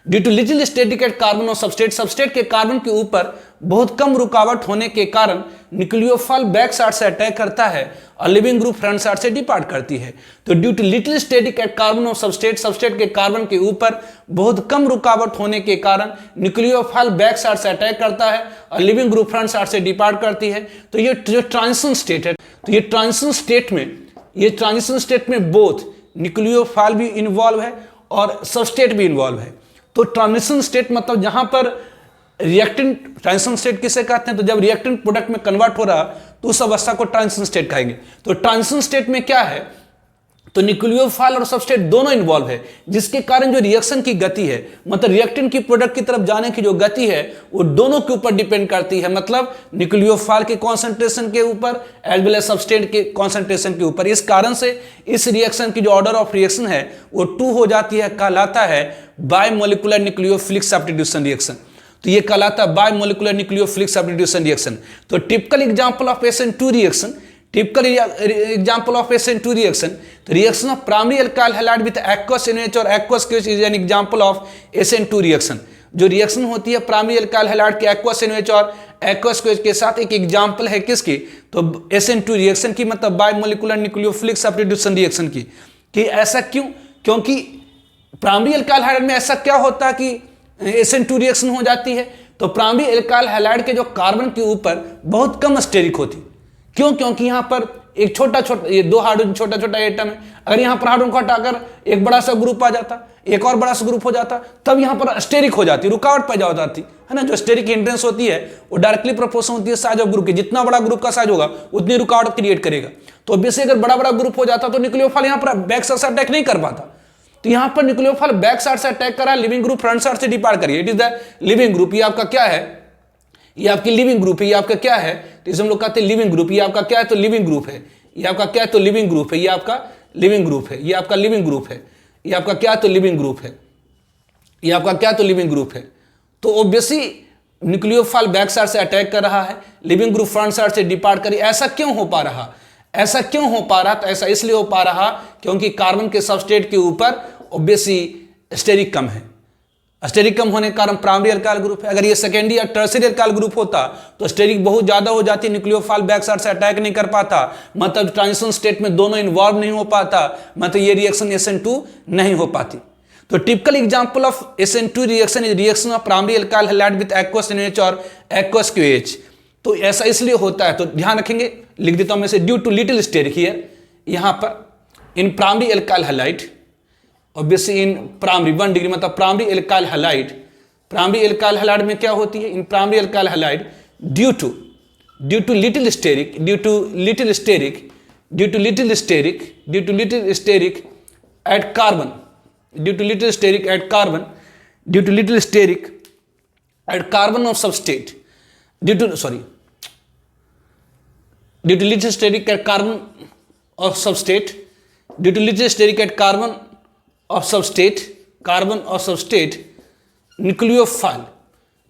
Due to little steric at carbon of substrate, substrate के कार्बन के ऊपर बहुत कम रुकावट होने के कारण न्यूक्लियोफाइल बैक साइड से अटैक करता है और लिविंग ग्रुप फ्रंट साइड से डिपार्ट करती है। तो due to little steric at carbon of substrate, substrate के कार्बन के ऊपर बहुत कम रुकावट होने के कारण न्यूक्लियोफाइल बैक साइड से अटैक करता है और लिविंग ग्रुप फ्रंट साइड से डिपार्ट करती है। तो ये जो ट्रांजिशन स्टेट है, तो ये ट्रांजिशन स्टेट में बोथ न्यूक्लियोफाइल भी इन्वॉल्व है और सबस्टेट भी इन्वॉल्व है। तो ट्रांजिशन स्टेट मतलब जहां पर रिएक्टेंट, ट्रांजिशन स्टेट किसे कहते हैं, तो जब रिएक्टेंट प्रोडक्ट में कन्वर्ट हो रहा तो उस अवस्था को ट्रांजिशन स्टेट कहेंगे। तो ट्रांजिशन स्टेट में क्या है, तो न्यूक्लियोफाइल और सबस्टेट दोनों इन्वॉल्व है, जिसके कारण जो रिएक्शन की गति है, मतलब रिएक्टेंट की प्रोडक्ट की तरफ जाने की जो गति है, वो दोनों के ऊपर डिपेंड करती है। मतलब न्यूक्लियोफाइल के कॉन्सेंट्रेशन के ऊपर एज वेल एज सबस्टेट के कॉन्सेंट्रेशन के ऊपर। इस कारण से इस रिएक्शन की जो ऑर्डर ऑफ रिएक्शन है वो 2 हो जाती है, कहलाता है बायमोलिकुलर न्यूक्लियोफिलिक सब्स्टिट्यूशन रिएक्शन। तो ये कहलाता है बायमोलिकुलर न्यूक्लियोफिलिक सब्स्टिट्यूशन रिएक्शन। तो typical example of SN2 reaction, typical example of SN2 reaction, the reaction of primary alkyl halide with aqueous NaOH और aqueous KOH is an example of SN2 reaction। जो reaction होती है primary alkyl halide के aqueous NaOH और aqueous KOH के साथ, एक example है किसकी, तो SN2 रिएक्शन की, मतलब बायमोलिकुलर न्यूक्लियोफिलिक सब्स्टिट्यूशन रिएक्शन की। कि ऐसा क्यों, क्योंकि प्राइमरी एल्काइल हैलाइड में ऐसा क्या होता है कि SN2 रिएक्शन हो जाती है, तो प्राइमरी एल्काइल हैलाइड के जो कार्बन के ऊपर बहुत कम स्टेरिक होती। क्यों, क्योंकि यहाँ पर एक छोटा ये 2 हाइड्रोजन छोटा छोटा एटम है। अगर यहाँ पर हाइड्रोजन को हटाकर एक बड़ा सा ग्रुप आ जाता, एक और बड़ा सा ग्रुप हो जाता, तब यहाँ पर स्टेरिक हो जाती, रुकावट पैदा हो जाती है ना। जो स्टेरिक हिंड्रेंस होती है वो डायरेक्टली प्रोपोर्शनल होती है साइज ऑफ ग्रुप के। जितना बड़ा ग्रुप का साइज होगा उतनी रुकावट क्रिएट करेगा। तो ऑब्वियसली अगर बड़ा बड़ा ग्रुप हो जाता तो न्यूक्लियोफाइल यहाँ पर बैक साइड से अटैक नहीं कर पाता। तो यहां पर न्यूक्लियोफाइल बैक साइड से अटैक कर रहा है, लिविंग ग्रुप फ्रंट साइड से डिपार्ट करिए। It is the leaving group. ये आपका क्या है, ये आपकी लिविंग ग्रुप है। ये आपका क्या है, तो इसे हम लोग कहते हैं लिविंग ग्रुप। ये आपका क्या है, तो लिविंग ग्रुप है। ये आपका क्या है, तो लिविंग ग्रुप है। ये आपका लिविंग ग्रुप है। ये आपका लिविंग ग्रुप है। ये आपका क्या, तो लिविंग ग्रुप है। ये आपका क्या, तो लिविंग ग्रुप है। तो ऑब्वियसली न्यूक्लियोफाइल बैक साइड से अटैक कर रहा है, लिविंग ग्रुप फ्रंट साइड से डिपार्ट करिए। ऐसा क्यों हो पा रहा, ऐसा क्यों हो पा रहा, तो ऐसा इसलिए हो पा रहा क्योंकि कार्बन के सबस्ट्रेट के ऊपर ऑब्वियसली स्टेरिक कम है। स्टेरिक कम होने के कारण प्राइमरी अल्काइल ग्रुप है। अगर ये सेकेंडरी या टर्शियरी अल्काइल ग्रुप होता तो स्टेरिक बहुत ज्यादा हो जाती, न्यूक्लियोफाइल बैक साइड से अटैक नहीं कर पाता, मतलब ट्रांजिशन स्टेट में दोनों इन्वॉल्व नहीं हो पाता, मतलब ये रिएक्शन SN2 नहीं हो पाती। तो typical example of SN2 reaction is reaction of primary alkyl halide with aqueous NH और एक्वस QH। तो ऐसा इसलिए होता है, तो ध्यान रखेंगे, लिख देता हूं मैं से, due to little steric here, यहां पर in primary alkyl halide, obviously in primary 1 degree मतलब primary alkyl halide, primary alkyl halide में क्या होती है, in primary alkyl halide due to little steric, due to little steric at carbon, due to little steric at carbon of substrate, due to little steric at carbon of substrate, due to little steric at carbon of substrate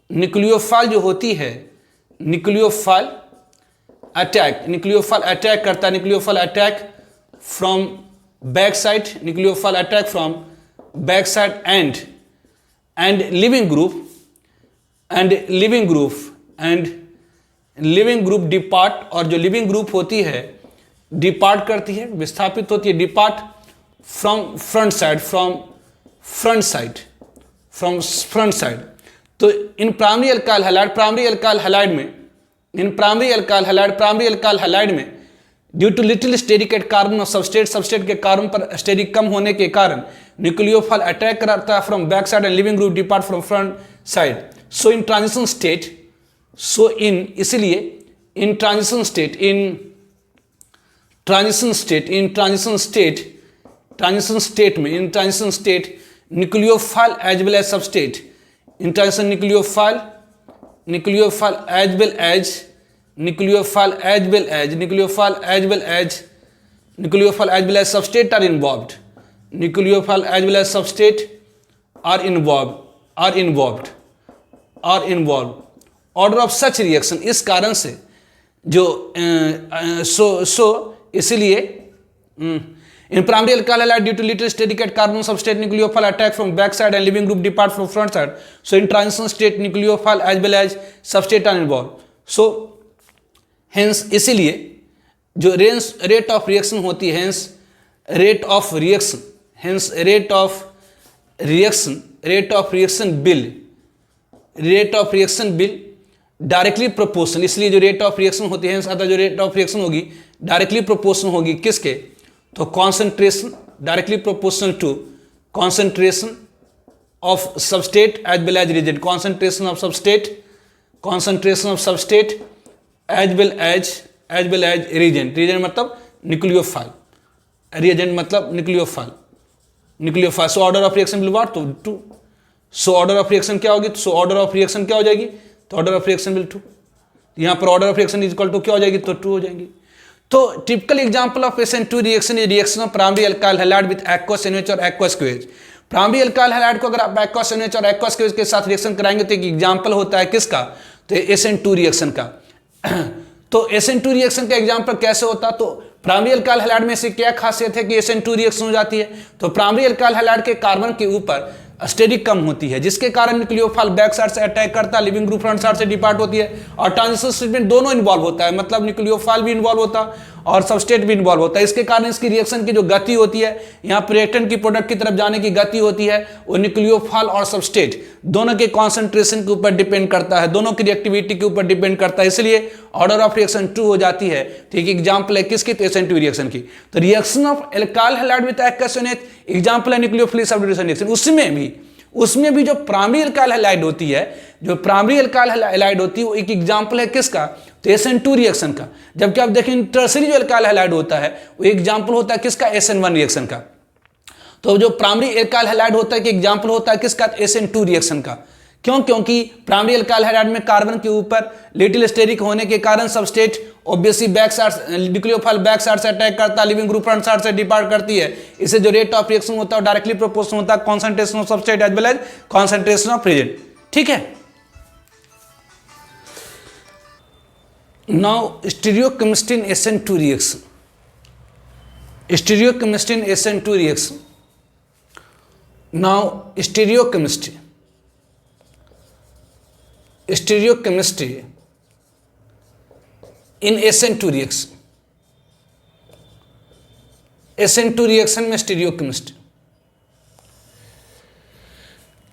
nucleophile जो होती है, nucleophile attack करता है, nucleophile attack from back side, nucleophile attack from back side and leaving group depart, और जो leaving group होती है depart करती है, विस्थापित होती है, डिपार्ट फ्रॉम फ्रंट साइड। तो इन प्राइमरी अल्काइल हैलाइड में due to little steric at carbon of substrate के कार्बन पर स्टेरिक कम होने के कारण न्यूक्लियोफाइल अटैक करता है from back side and leaving group depart from front side. So in transition state nucleophile as well as substrate, nucleophile as well as substrate are involved, nucleophile as well as substrate are involved. Order of such reaction, इस कारण से जो इसलिए in primary alkyl halide due to little static at carbon substrate nucleophile attack from back side and living group depart from front side, so in transition state nucleophile as well as substrate are involved, so hence इसीलिए जो rate of reaction होती है, rate of reaction will directly proportional, इसलिए जो rate of reaction होती है अतः जो रेट ऑफ रिएक्शन होगी डायरेक्टली प्रोपोर्शनल होगी किसके, तो concentration, directly proportional to concentration of substrate as well as reagent, concentration of substrate as well as reagent मतलब nucleophile, nucleophile. So order of reaction will what, तो 2। सो order of reaction क्या होगी, सो order of reaction क्या हो जाएगी, तो order of reaction will 2। यहां पर order of reaction is equal to क्या हो जाएगी, तो 2 हो जाएंगी। तो typical example of SN2 reaction is reaction of primary alkyl halide with aqueous NH और aqueous QH। Primary alkyl halide को अगर आप एक्वस NH और एक्वस QH के साथ रिएक्शन कराएंगे तो एक एग्जांपल होता है किसका, तो SN2 रिएक्शन का। तो SN2 रिएक्शन का एग्जांपल कैसे होता, तो प्राइमरी अल्काइल हैलाइड में से क्या खासियत है कि SN2 रिएक्शन हो जाती है, तो प्राइमरी अल्काइल हैलाइड के कार्बन के ऊपर स्टेरिक कम होती है जिसके कारण न्यूक्लियोफाइल बैक साइड से अटैक करता है, लिविंग ग्रुप फ्रंट साइड से डिपार्ट होती है और ट्रांजिशन स्टेट में दोनों इन्वॉल्व होता है, मतलब न्यूक्लियोफाइल भी इन्वॉल्व होता है और सबस्टेट भी इन्वॉल्व होता है। इसके कारण इसकी रिएक्शन की जो गति होती है, यहाँ रिएक्टेंट की प्रोडक्ट की तरफ जाने की गति होती है, वो न्यूक्लियोफाइल और सबस्टेट दोनों के कॉन्सेंट्रेशन के ऊपर डिपेंड करता है, दोनों की रिएक्टिविटी के ऊपर डिपेंड करता है, इसलिए ऑर्डर ऑफ रिएक्शन 2 हो जाती है। ठीक, एग्जाम्पल है किसकी, तो SN2 रिएक्शन की। तो reaction of alkyl halide with aqueous NH example है न्यूक्लियोफिलिक सब्स्टिट्यूशन रिएक्शन। उसमें भी जो प्राइमरी अल्काइल हैलाइड होती है, वो एक एग्जांपल है किसका, तो SN2 रिएक्शन का। जबकि आप देखें टर्शियरी जो अल्काइल हैलाइड होता है वो एग्जांपल होता है किसका, SN1 रिएक्शन का। तो जो प्राइमरी एल्काइल हैलाइड होता है कि एग्जाम्पल होता है किसका, SN2 रिएक्शन का। क्यों? क्योंकि प्राइमरी एल्काइल हैलाइड में कार्बन के ऊपर लिटिल स्टेरिक होने के कारण substrate obviously back side nucleophile back side से अटैक करता है, लिविंग ग्रुप फ्रंट साइड से डिपार्ट करती है। इससे जो रेट ऑफ रिएक्शन होता है डायरेक्टली प्रोपोर्शनल होता है concentration of substrate as well as concentration of reagent. ठीक है। Now stereochemistry in SN2 reaction, stereochemistry in SN2 reaction. Now stereochemistry in SN2 reaction, SN2 reaction में स्टीरियोकेमिस्ट्री।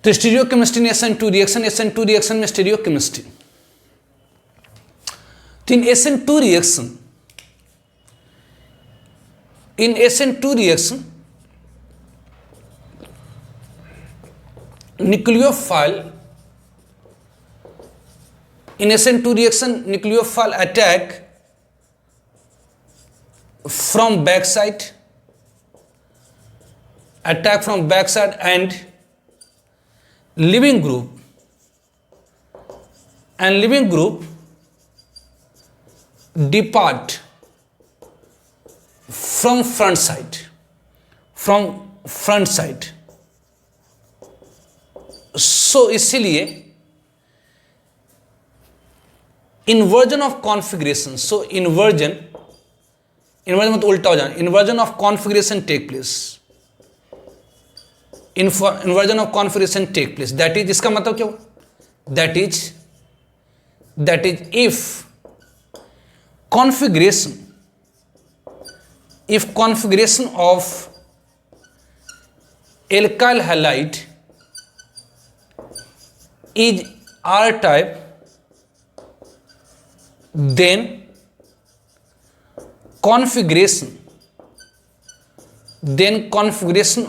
तो stereochemistry in SN2 reaction, SN2 reaction में stereochemistry. तो in SN2 reaction, in SN2 reaction nucleophile, in SN2 reaction nucleophile attack from backside, and living group depart from front side, so इसीलिए inversion of configuration, so inversion मतलब उल्टा हो जाना, inversion of configuration take place, inversion of configuration take place. That is, इसका मतलब क्या हुआ, that is if configuration of alkyl halide is R type, then configuration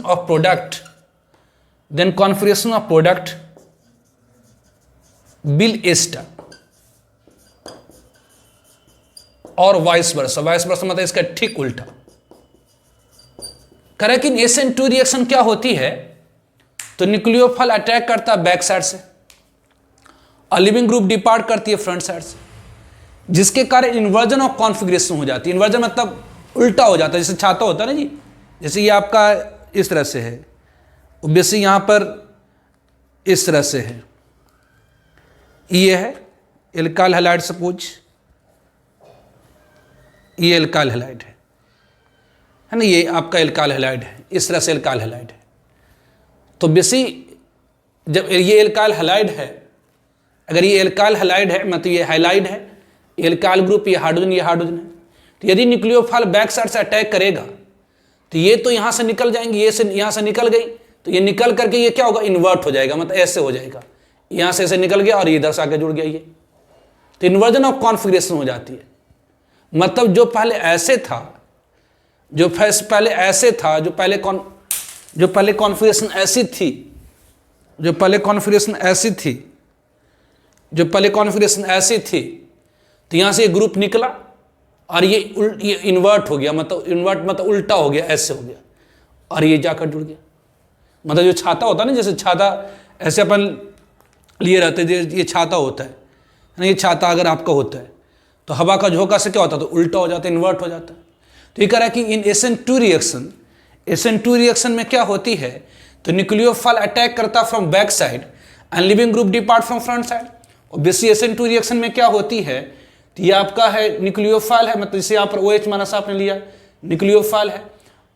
of product will S type, और vice versa मतलब इसका ठीक उल्टा। लेकिन SN2 रिएक्शन क्या होती है, तो न्यूक्लियोफाइल अटैक करता है बैक साइड से और लिविंग ग्रुप डिपार्ट करती है फ्रंट साइड से, जिसके कारण इन्वर्जन ऑफ कॉन्फिगरेशन हो जाती है। इन्वर्जन मतलब उल्टा हो जाता है, जैसे छाता होता है ना जी, जैसे ये आपका इस तरह से है, ऑब्वियसली यहाँ पर इस तरह से है, ये है एल्काइल हैलाइड, सपोज ये एल्काइल हैलाइड है ना, ये आपका एल्काइल हैलाइड है, इस तरह से एल्काइल हैलाइड है। तो बेसी जब ये एल्काइल हैलाइड है, अगर ये एल्काइल हैलाइड है मतलब ये हैलाइड है, एल्काइल ग्रुप, ये हाइड्रोजन है, तो यदि न्यूक्लियोफाइल बैक साइड से अटैक करेगा तो ये तो यहाँ से निकल जाएंगे, ये से यहाँ से निकल गई तो ये निकल करके ये क्या होगा, इन्वर्ट हो जाएगा, मतलब ऐसे हो जाएगा, यहाँ से ऐसे निकल गया और ये इधर से आके जुड़ गया, ये तो इन्वर्जन ऑफ कॉन्फिगरेशन हो जाती है। मतलब जो पहले ऐसे था, जो पहले कॉन्फिगरेशन ऐसी थी, तो यहाँ से ये ग्रुप निकला और ये इन्वर्ट हो गया, मतलब उल्टा हो गया, ऐसे हो गया और ये जाकर जुड़ गया। मतलब जो छाता होता है ना, जैसे छाता ऐसे अपन लिए रहते हैं, ये छाता होता है ना, ये छाता अगर आपका होता है तो हवा का झोंका से क्या होता है, तो उल्टा हो जाता है, इन्वर्ट हो जाता है। तो ये कह रहा है कि इन SN2 रिएक्शन में क्या होती है, तो न्यूक्लियोफाइल अटैक करता from back side and leaving group depart from front side. Obviously SN2 reaction में क्या होती है, तो ये आपका है न्यूक्लियोफाइल है, मतलब जैसे यहाँ पर OH माना सा आपने लिया, न्यूक्लियोफाइल है।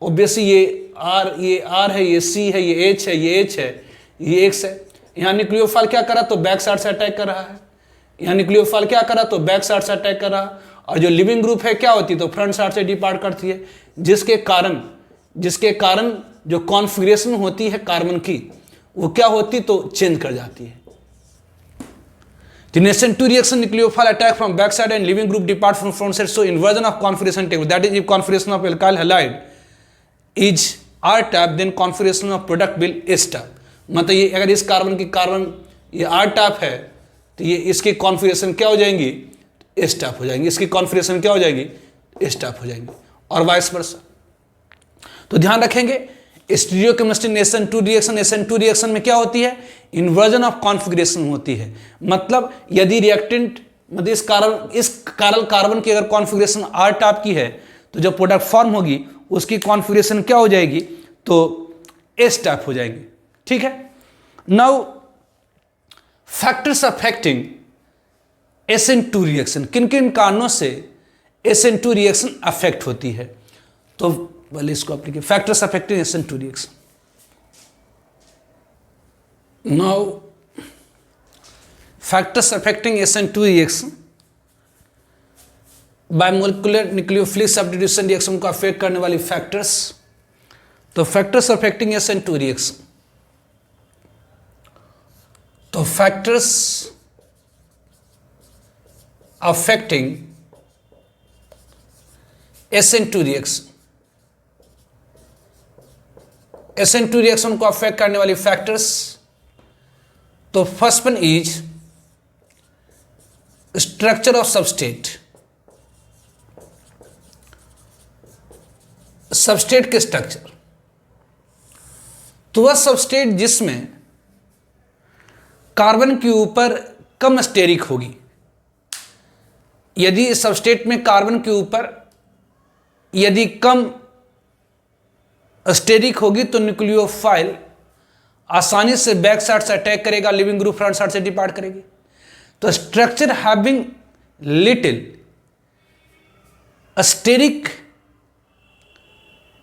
ऑब्वियसली ये R है, ये C है, ये H है, ये H है, ये X है। यहाँ न्यूक्लियोफाइल क्या करा, तो बैक साइड से अटैक कर रहा है, यहाँ न्यूक्लियोफाइल क्या करा, तो बैक साइड से अटैक कर रहा, और जो लिविंग ग्रुप है क्या होती है, तो फ्रंट साइड से डिपार्ट करती है, जिसके कारण जो कॉन्फिगरेशन होती है कार्बन की वो क्या होती, तो चेंज कर जाती है। SN2 reaction nucleophile attack from backside and living group depart from front side, so inversion of configuration takes place. That is, if configuration of alkyl halide is R type, then configuration of product will S type. मतलब ये अगर इस carbon ये R type है तो ये इसकी configuration क्या हो जाएंगी, S type हो जाएंगी, इसकी कॉन्फिगरेशन क्या हो जाएगी, S type हो जाएंगी, और वाइस वर्सा। तो ध्यान रखेंगे स्टीरियोकेमिस्ट्री में SN2 रिएक्शन में क्या होती है, इन्वर्जन ऑफ कॉन्फिगरेशन होती है। मतलब यदि रिएक्टेंट मतलब इस कार्बन की अगर कॉन्फिगरेशन R टाइप की है तो जो प्रोडक्ट फॉर्म होगी उसकी कॉन्फिगरेशन क्या हो जाएगी, तो S टाइप हो जाएगी। ठीक है। Now factors affecting SN2 reaction, किन किन कारणों से SN2 रिएक्शन अफेक्ट होती है, तो पहले इसको apply factors affecting SN2 reaction. Now factors affecting SN2 reaction, bimolecular nucleophilic substitution reaction को अफेक्ट करने वाली फैक्टर्स, तो फैक्टर्स अफेक्टिंग SN2 रिएक्शन, तो factors affecting SN2 reaction, SN2 reaction को अफेक्ट करने वाली फैक्टर्स, तो first one is structure of substrate, substrate के स्ट्रक्चर, तो वह सबस्ट्रेट जिसमें कार्बन के ऊपर कम स्टेरिक होगी, यदि सबस्ट्रेट में कार्बन के ऊपर यदि कम स्टेरिक होगी तो न्यूक्लियोफाइल आसानी से बैक साइड से अटैक करेगा, लिविंग ग्रुप फ्रंट साइड से डिपार्ट करेगी। तो structure having little steric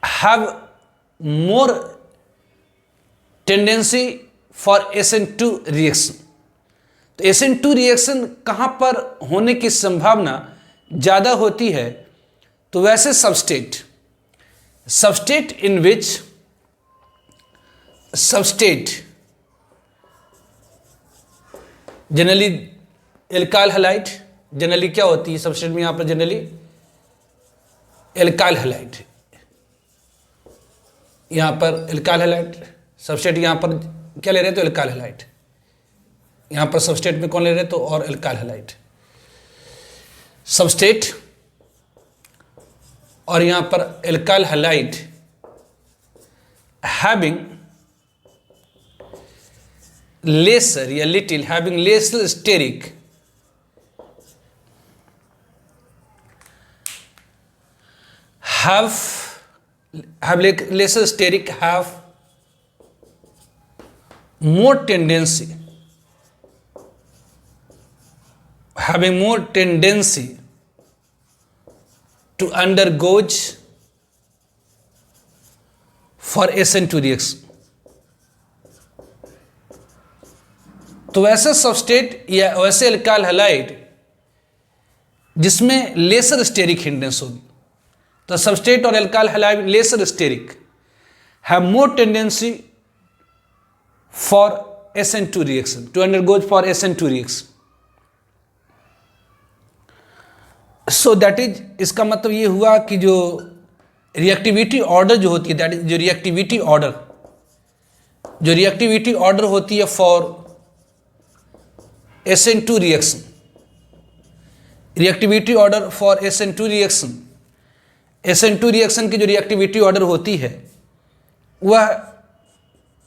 have more tendency for SN2 reaction. तो SN2 रिएक्शन कहां पर होने की संभावना ज्यादा होती है, तो वैसे substrate in which substrate generally alkyl halide, generally क्या होती है सबस्टेट में, यहां पर जनरली एल्काइल हैलाइड, यहां पर एल्काइल हैलाइड सबस्टेट, यहां पर क्या ले रहे हैं तो एल्काइल हैलाइड, यहां पर सबस्टेट में कौन ले रहे हैं तो और एल्काइल हैलाइड सबस्टेट, और यहां पर एल्काइल हैलाइड हैविंग लेसर या little having lesser steric have lesser steric have more tendency having more tendency to undergo for SN2 reaction। तो वैसे सबस्टेट या वैसे एल्काइल हैलाइड जिसमें लेसर स्टेरिक हिंडेंस होगी, तो सबस्टेट और alkyl halide lesser steric have more tendency for SN2 reaction to undergo for SN2 reaction. So that is, इसका मतलब ये हुआ कि जो रिएक्टिविटी ऑर्डर जो होती है, दैट इज जो रिएक्टिविटी ऑर्डर होती है for SN2 reaction, reactivity order for SN2 reaction, SN2 reaction की जो रिएक्टिविटी ऑर्डर होती है वह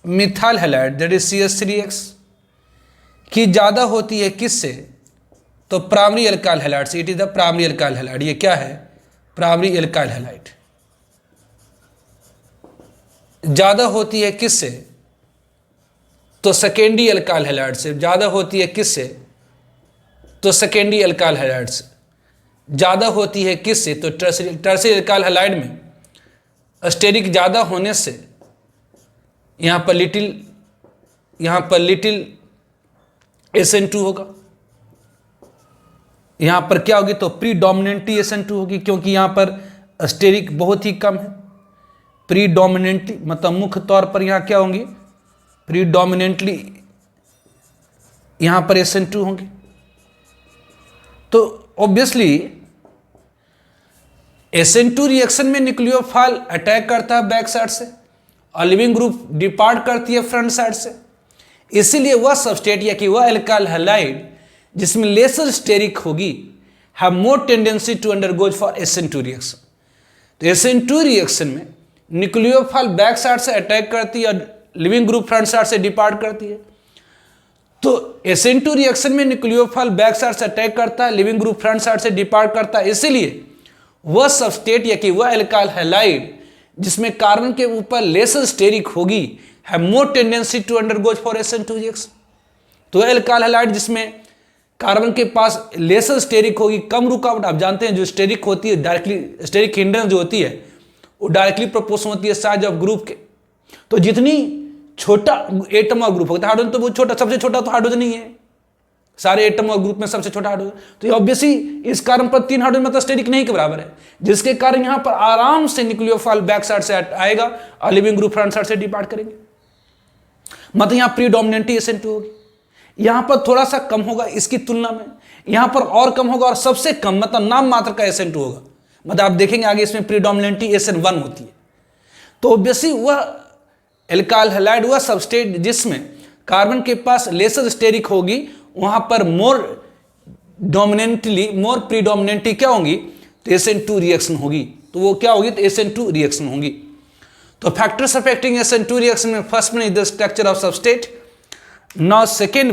methyl halide that is CH3X की ज़्यादा होती है, किससे, तो प्राइमरी एल्काइल हैलाइड से। It is the primary alkyl halide, ये क्या है, प्राइमरी एल्काइल हैलाइड ज़्यादा होती है किससे, तो सेकेंडरी एल्काइल हैलाइड से। ज़्यादा होती है किससे, तो सेकेंडरी एल्काइल हैलाइड से। ज़्यादा होती है किससे, तो टर्सरी एल्काइल हैलाइड में स्टेरिक ज़्यादा होने से यहाँ पर लिटिल SN2 होगा, यहाँ पर क्या होगी तो प्रीडोमिनेंटली SN2 होगी, क्योंकि यहाँ पर स्टेरिक बहुत ही कम है। प्रीडोमिनेंटली मतलब मुख्य तौर पर यहाँ क्या होंगी, प्रीडोमिनेंटली यहाँ पर SN2 होंगे। तो ऑब्वियसली SN2 रिएक्शन में न्यूक्लियोफाइल अटैक करता है बैक साइड से और लिविंग ग्रुप डिपार्ट करती है फ्रंट साइड से। इसीलिए वह सबस्टेट या कि वह एल्काइल हैलाइड जिसमें लेसर स्टेरिक होगी have more tendency to undergo for SN2 reaction. तो SN2 रिएक्शन में न्यूक्लियोफाइल बैक साइड से अटैक करती है और लिविंग ग्रुप फ्रंट साइड से डिपार्ट करती है। तो SN2 रिएक्शन में न्यूक्लियोफाइल बैक साइड से अटैक करता है, लिविंग ग्रुप फ्रंट साइड से डिपार्ट करता है। इसीलिए वह सबस्टेट या कि वह एल्काइल हैलाइड जिसमें कार्बन के ऊपर लेसर स्टेरिक होगी है more tendency to undergo for SN2 reaction. तो एल्काइल हैलाइड जिसमें कार्बन के पास लेसर स्टेरिक होगी, कम रुकावट। आप जानते हैं जो स्टेरिक होती है डायरेक्टली, स्टेरिक हिंड्रेंस जो होती है वो डायरेक्टली प्रोपोर्शनल होती है साइज ऑफ ग्रुप के। तो जितनी छोटा एटम ऑफ ग्रुप होता है, हाइड्रोजन तो बहुत छोटा, सबसे छोटा तो हाइड्रोजन ही है, सारे एटम ऑफ ग्रुप में सबसे छोटा हाइड्रोजन। तो ये ऑब्वियसली इस कार्बन पर 3 हाइड्रोजन मतलब स्टेरिक नहीं के बराबर है, जिसके कारण यहां पर आराम से न्यूक्लियोफाइल बैक साइड से आएगा और लिविंग ग्रुप फ्रंट साइड से डिपार्ट करेंगे। मतलब यहां प्रीडोमिनेंटली SN2 होगी, यहां पर थोड़ा सा कम होगा इसकी तुलना में, यहां पर और कम होगा और सबसे कम मतलब नाम मात्र का SN2 होगा। मतलब आप देखेंगे आगे इसमें प्रीडोमिनेंटली SN1 होती है। तो ऑब्वियसली वह एल्काइल हैलाइड वह सबस्टेट जिसमें कार्बन के पास लेसर स्टेरिक होगी, वहां पर मोर प्रीडोमिनेंटली क्या होगी, तो SN2 रिएक्शन होगी। तो वो क्या होगी, तो SN2 रिएक्शन होगी। तो फैक्टर्स अफेक्टिंग SN2 रिएक्शन में first one is the structure of substrate. Now second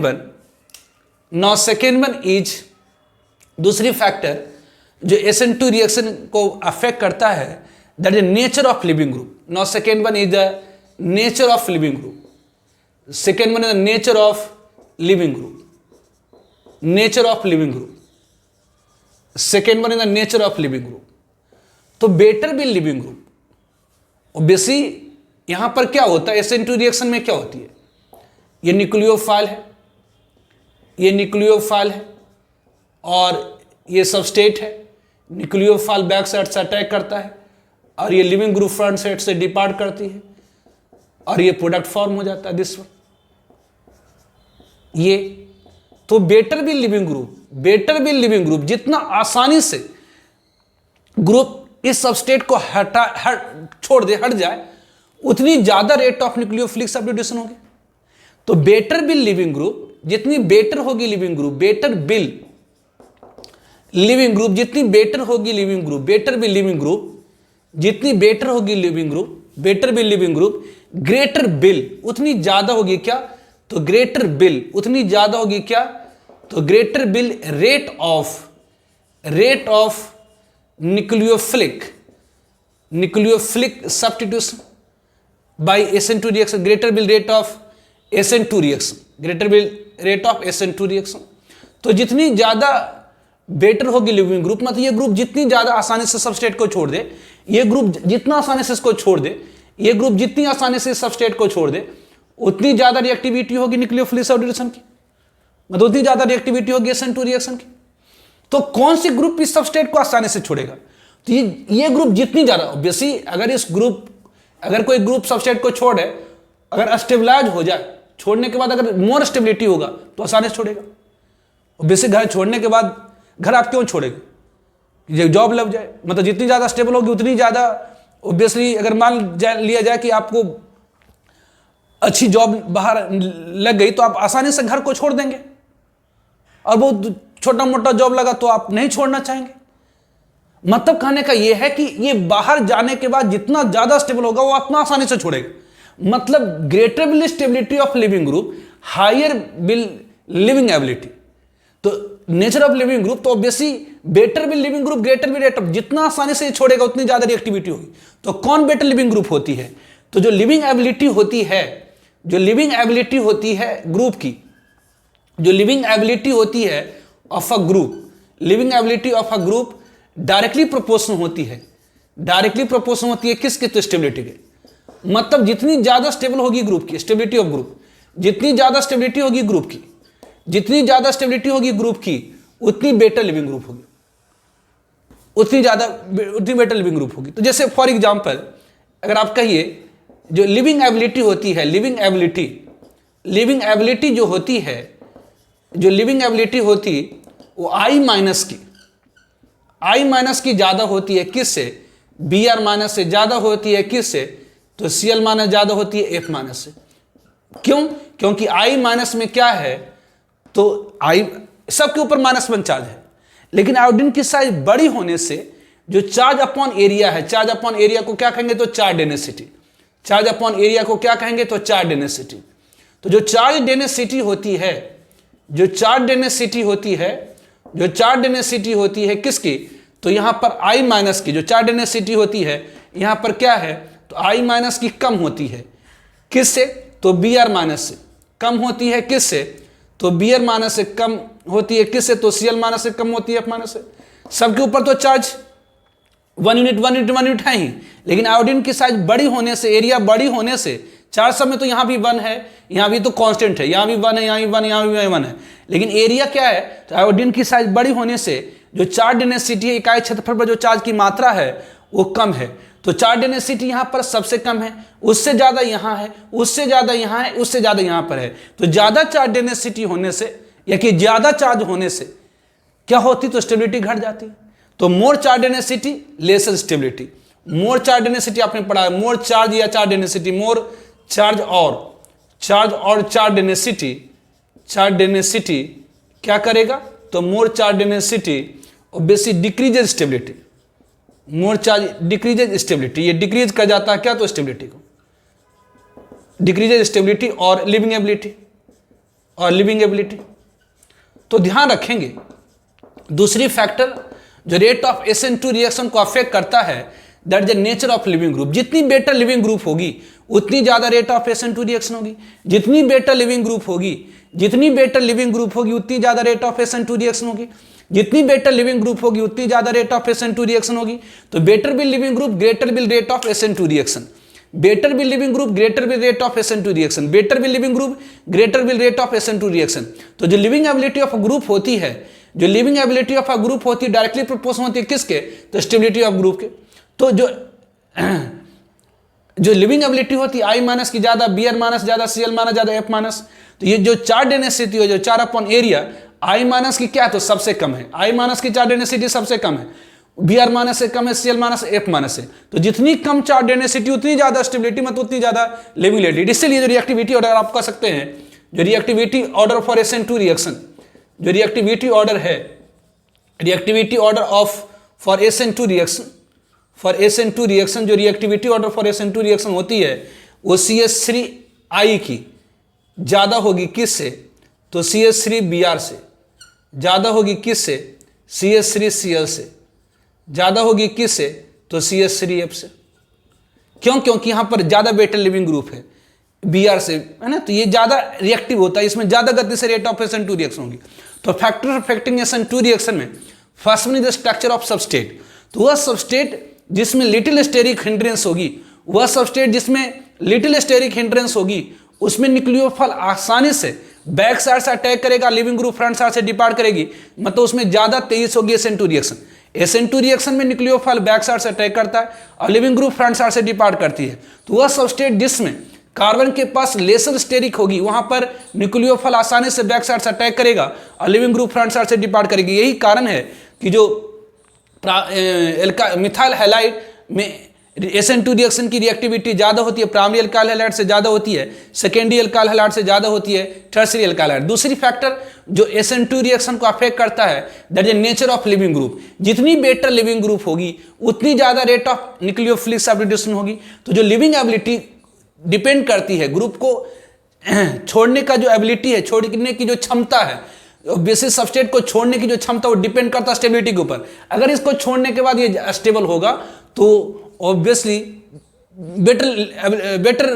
one is दूसरी फैक्टर जो SN2 रिएक्शन को अफेक्ट करता है, that is nature of leaving group. Now second one is the nature of leaving group. Second one is the nature of leaving group, nature of leaving group. Second one is the nature of leaving group. तो better be leaving group, obviously यहां पर क्या होता है, SN2 reaction में क्या होती है, ये न्यूक्लियोफाइल है, ये न्यूक्लियोफाइल है और ये सबस्टेट है। न्यूक्लियोफाइल बैक साइड से अटैक करता है और ये लिविंग ग्रुप फ्रंट साइड से डिपार्ट करती है और ये प्रोडक्ट फॉर्म हो जाता है दिस वन, ये। तो बेटर बी लिविंग ग्रुप जितना आसानी से ग्रुप इस सबस्टेट को छोड़ जाए, उतनी ज्यादा रेट ऑफ न्यूक्लियोफिलिक सब्स्टिट्यूशन होगी। तो बेटर बिल लिविंग ग्रुप, जितनी बेटर होगी लिविंग ग्रुप, जितनी बेटर होगी leaving group, better will leaving group, greater bill उतनी ज्यादा होगी क्या, तो ग्रेटर बिल उतनी ज्यादा होगी क्या, तो greater will rate of nucleophilic substitution by SN2 reaction, greater will rate of SN2 reaction. तो जितनी ज्यादा बेटर होगी लिविंग ग्रुप, मतलब ये ग्रुप जितनी ज्यादा आसानी से सबस्टेट को छोड़ दे, ये ग्रुप जितना आसानी से इसको छोड़ दे, ये ग्रुप जितनी आसानी से सबस्टेट को छोड़ दे, उतनी ज्यादा रिएक्टिविटी होगी न्यूक्लियोफिलिक सब्स्टिट्यूशन की, मतलब उतनी ज्यादा रिएक्टिविटी होगी SN2 रिएक्शन की। तो कौन सी ग्रुप इस सबस्टेट को आसानी से छोड़ेगा, तो ये ग्रुप जितनी ज्यादा, ऑब्वियसली अगर कोई ग्रुप सबस्टेट को छोड़े, अगर स्टेबलाइज हो जाए, छोड़ने के बाद अगर मोर स्टेबिलिटी होगा तो आसानी से छोड़ेगा। ऑब्वियसली घर छोड़ने के बाद घर आप क्यों छोड़ेंगे, जॉब लग जाए, मतलब जितनी ज्यादा स्टेबल होगी उतनी ज्यादा, ऑब्वियसली अगर मान लिया जाए कि आपको अच्छी जॉब बाहर लग गई तो आप आसानी से घर को छोड़ देंगे, और बहुत छोटा मोटा जॉब लगा तो आप नहीं छोड़ना चाहेंगे। मतलब कहने का यह है कि ये बाहर जाने के बाद जितना ज्यादा स्टेबल होगा वो उतना आसानी से छोड़ेगा। मतलब greater will stability of leaving group, higher will leaving ability. तो नेचर ऑफ लिविंग ग्रुप, तो obviously better will leaving group, greater will rate of, जितना आसानी से छोड़ेगा उतनी ज्यादा रिएक्टिविटी होगी। तो कौन बेटर लिविंग ग्रुप होती है, तो जो लिविंग एबिलिटी होती है ग्रुप की, जो लिविंग एबिलिटी होती है of a group directly proportional होती है किसके, तो स्टेबिलिटी के। मतलब जितनी ज्यादा स्टेबल होगी ग्रुप की, स्टेबिलिटी ऑफ ग्रुप, जितनी ज्यादा स्टेबिलिटी होगी ग्रुप की, उतनी बेटर लिविंग ग्रुप होगी, उतनी बेटर लिविंग ग्रुप होगी। तो जैसे फॉर एग्जांपल अगर आप कहिए जो लिविंग एबिलिटी होती है, लिविंग एबिलिटी जो लिविंग एबिलिटी होती वो I माइनस की ज्यादा होती है किससे, Br माइनस से ज्यादा होती है किससे, तो Cl माइनस ज्यादा होती है F माइनस से। क्यों, क्योंकि I माइनस में क्या है, तो I सबके ऊपर -1 चार्ज है, लेकिन आयोडीन की साइज बड़ी होने से जो चार्ज अपॉन एरिया है, चार्ज अपॉन एरिया को क्या कहेंगे तो charge density, charge upon area को क्या कहेंगे तो चार्ज डेंसिटी। तो जो चार्ज डेंसिटी होती है, जो चार्ज डेंसिटी होती है, जो चार्ज डेंसिटी होती है किसकी, तो यहां पर I माइनस की जो चार्ज डेंसिटी होती है यहां पर क्या है तो I माइनस की कम होती है किससे, तो Br माइनस से कम होती है किससे, तो Br माइनस से कम होती है किससे, तो Cl माइनस से कम होती है F माइनस से। सबके ऊपर तो चार्ज 1 यूनिट है ही, लेकिन आयोडीन की साइज बड़ी होने से, एरिया बड़ी होने से, चार्ज सब में तो यहां भी 1 है, यहां भी तो कांस्टेंट है, यहां भी 1 है, यहां भी 1, यहां भी 1 है, लेकिन एरिया क्या है तो आयोडीन की साइज बड़ी होने से जो चार्ज डेंसिटी है, इकाई क्षेत्रफल पर जो चार्ज की मात्रा है वो कम है। तो चार्ज डेंसिटी यहां पर सबसे कम है, उससे ज्यादा यहां है, उससे ज्यादा यहां है, उससे ज्यादा यहां पर है। तो ज्यादा चार्ज डेंसिटी होने से या कि ज्यादा चार्ज होने से क्या होती तो स्टेबिलिटी घट जाती है। तो more charge density lesser stability, more charge density आपने पढ़ा है, मोर चार्ज या चार्ज डेंसिटी, मोर चार्ज और चार्ज डेंसिटी, चार्ज डेंसिटी क्या करेगा तो more charge density obviously decreases stability, more charge decreases stability, ये डिक्रीज कर जाता है क्या तो स्टेबिलिटी को, डिक्रीजेज स्टेबिलिटी और लिविंग एबिलिटी, और लिविंग एबिलिटी। तो ध्यान रखेंगे दूसरी फैक्टर जो रेट ऑफ SN2 रिएक्शन को अफेक्ट करता है that the nature of leaving group. जितनी बेटर लिविंग ग्रुप होगी उतनी ज्यादा रेट ऑफ SN2 रिएक्शन होगी, जितनी बेटर लिविंग ग्रुप होगी, जितनी बेटर लिविंग ग्रुप होगी उतनी ज्यादा रेट ऑफ SN2 रिएक्शन होगी, जितनी बेटर लिविंग ग्रुप होगी उतनी ज्यादा रेट ऑफ SN2 रिएक्शन होगी। तो better will living group greater will rate of SN2 reaction, better will living group greater will rate of SN2 reaction, better will living group greater will rate of SN2 reaction. तो जो living ability of group होती है, जो living ability of a group होती है directly proportional होती है किसके तो स्टेबिलिटी ऑफ ग्रुप के। तो जो लिविंग एबिलिटी होती है I माइनस की ज्यादा, Br माइनस ज्यादा, Cl माइनस ज्यादा, F माइनस। तो ये जो चार्ज डेंसिटी है जो 4 अपॉन एरिया I माइनस की क्या है तो सबसे कम है, I माइनस की चार्ज डेंसिटी सबसे कम है, Br माइनस से कम है, Cl माइनस, F माइनस से। तो जितनी कम चार्ज डेंसिटी उतनी ज्यादा स्टेबिलिटी, मतलब उतनी ज्यादा लिविंग एबिलिटी। इसलिए जो रिएक्टिविटी ऑर्डर आप कह सकते हैं, जो reactivity order for SN2 reaction, जो रिएक्टिविटी ऑर्डर है, reactivity order of for SN2 reaction, for SN2 reaction, जो reactivity order for SN2 reaction होती है वो CH3I की ज्यादा होगी किससे तो CH3Br से, ज्यादा होगी किससे CH3Cl से, ज्यादा होगी किससे तो CH3F से। क्यों, क्योंकि यहां पर ज्यादा बेटर लिविंग ग्रुप है Br से, है ना, तो ये ज्यादा रिएक्टिव होता है, इसमें ज्यादा गति से रेट ऑफ SN2 रिएक्शन होगी। तो फैक्टर अफेक्टिंग SN2 रिएक्शन में first one is the structure of substrate. तो वह सबस्टेट जिसमें लिटिल स्टेरिक हिंड्रेंस होगी, वह सबस्टेट जिसमें लिटिल स्टेरिक हिंड्रेंस होगी उसमें न्यूक्लियोफाइल आसानी से बैक साइड से अटैक करेगा, लिविंग ग्रुप फ्रंट साइड से डिपार्ट करेगी, मतलब उसमें ज्यादा तेज होगी SN2 रिएक्शन। SN2 रिएक्शन में न्यूक्लियोफाइल बैक साइड से अटैक करता है और लिविंग ग्रुप फ्रंट साइड से डिपार्ट करती है। तो वह सबस्टेट जिसमें कार्बन के पास लेसर स्टेरिक होगी वहां पर न्यूक्लियोफाइल आसानी से बैक साइड से अटैक करेगा और लिविंग ग्रुप फ्रंट साइड से डिपार्ट करेगी। यही कारण है कि जो मिथाइल हैलाइड में SN2 रिएक्शन की रिएक्टिविटी ज्यादा होती है, प्राइमरी अल्काइल हैलाइड से ज्यादा होती है, सेकेंडरी अल्काइल हैलाइड से ज्यादा होती है, टर्शियरी अल्काइल हैलाइड। दूसरी फैक्टर जो SN2 रिएक्शन को अफेक्ट करता है that is nature of leaving group. जितनी बेटर लिविंग ग्रुप होगी उतनी ज्यादा रेट ऑफ न्यूक्लियोफिलिक सब्स्टिट्यूशन होगी। तो जो लिविंग एबिलिटी डिपेंड करती है ग्रुप को छोड़ने का जो एबिलिटी है, छोड़ने की जो क्षमता है, बेसिस सबस्टेट को छोड़ने की जो क्षमता वो डिपेंड करता है स्टेबिलिटी के ऊपर। अगर इसको छोड़ने के बाद ये स्टेबल होगा तो ऑब्वियसली बेटर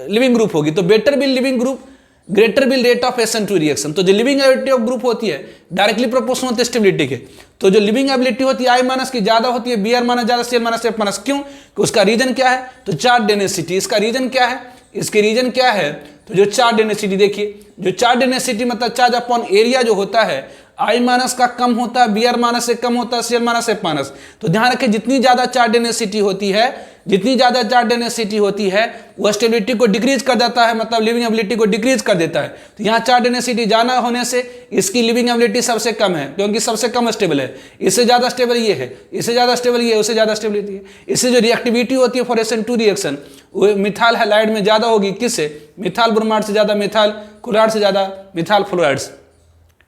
लिविंग ग्रुप होगी। तो better will living group greater will rate of SN2 reaction. तो जो लिविंग एबिलिटी ऑफ ग्रुप होती है डायरेक्टली प्रोपोर्शनल होती है स्टेबिलिटी के। तो जो लिविंग एबिलिटी होती है I माइनस की ज्यादा होती है, Br माइनस ज्यादा, Cl माइनस, F माइनस। क्यों, उसका रीजन क्या है तो चार्ज डेंसिटी। इसका रीजन क्या है, इसके रीजन क्या है तो जो चार्ज डेंसिटी, देखिए जो चार्ज डेंसिटी मतलब चार्ज अपॉन एरिया जो होता है I माइनस का कम होता है, Br माइनस से कम होता है, Cl माइनस, F माइनस। तो ध्यान रखें जितनी ज्यादा चार्ज डेंसिटी होती है, जितनी ज्यादा चार्ज डेंसिटी होती है वह स्टेबिलिटी को डिक्रीज कर देता है, मतलब लिविंग एबिलिटी को डिक्रीज कर देता है। तो यहाँ चार्ज डेंसिटी ज्यादा होने से इसकी लिविंग एबिलिटी सबसे कम है क्योंकि सबसे कम स्टेबल है। इससे ज्यादा स्टेबल ये है, इससे ज्यादा स्टेबल ये है, उससे ज्यादा स्टेबिलिटी है। इससे जो रिएक्टिविटी होती है फॉर SN2 रिएक्शन वो मिथाइल हैलाइड में ज्यादा होगी किससे, मिथाइल ब्रोमाइड से ज्यादा, मिथाइल क्लोराइड से ज्यादा, मिथाइल फ्लोराइड से।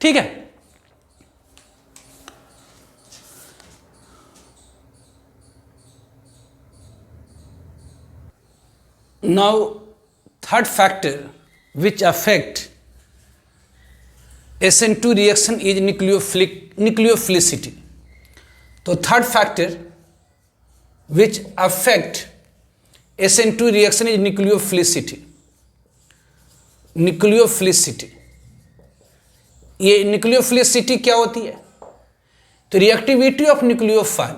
ठीक है, now third factor which affect SN2 reaction is nucleophilicity. तो third factor which affect SN2 reaction is nucleophilicity. Nucleophilicity, ये न्यूक्लियोफिलिसिटी क्या होती है? तो reactivity of nucleophile,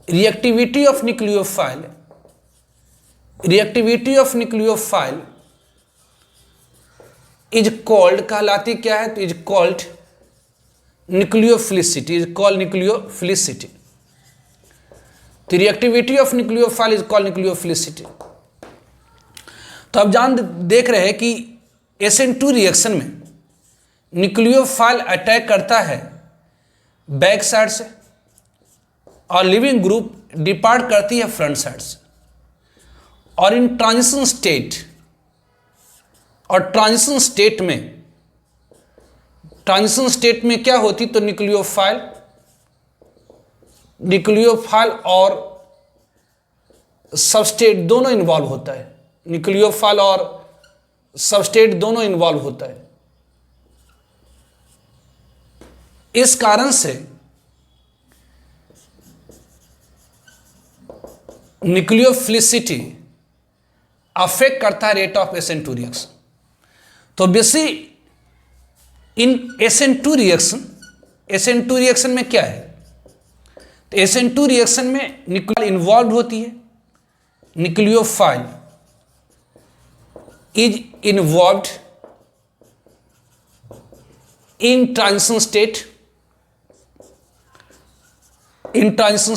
reactivity of nucleophile, reactivity of nucleophile is called, कहलाती क्या है? तो is called nucleophilicity, is called nucleophilicity. तो reactivity of nucleophile is called nucleophilicity. तो अब देख रहे हैं कि SN2 रिएक्शन में न्यूक्लियोफाइल अटैक करता है बैक साइड से और लिविंग ग्रुप डिपार्ट करती है फ्रंट साइड से। और इन ट्रांजिशन स्टेट, और ट्रांजिशन स्टेट में क्या होती? तो न्यूक्लियोफाइल और सबस्टेट दोनों इन्वॉल्व होता है। न्यूक्लियोफाइल और सबस्टेट दोनों इन्वॉल्व होता है। इस कारण से न्यूक्लियोफिलिसिटी अफेक्ट करता है रेट ऑफ SN2 रिएक्शन। तो बेसी इन SN2 रिएक्शन में क्या है? तो SN2 रिएक्शन में न्यूक्लियोफाइल इन्वॉल्व होती है। Nucleophile is involved in transition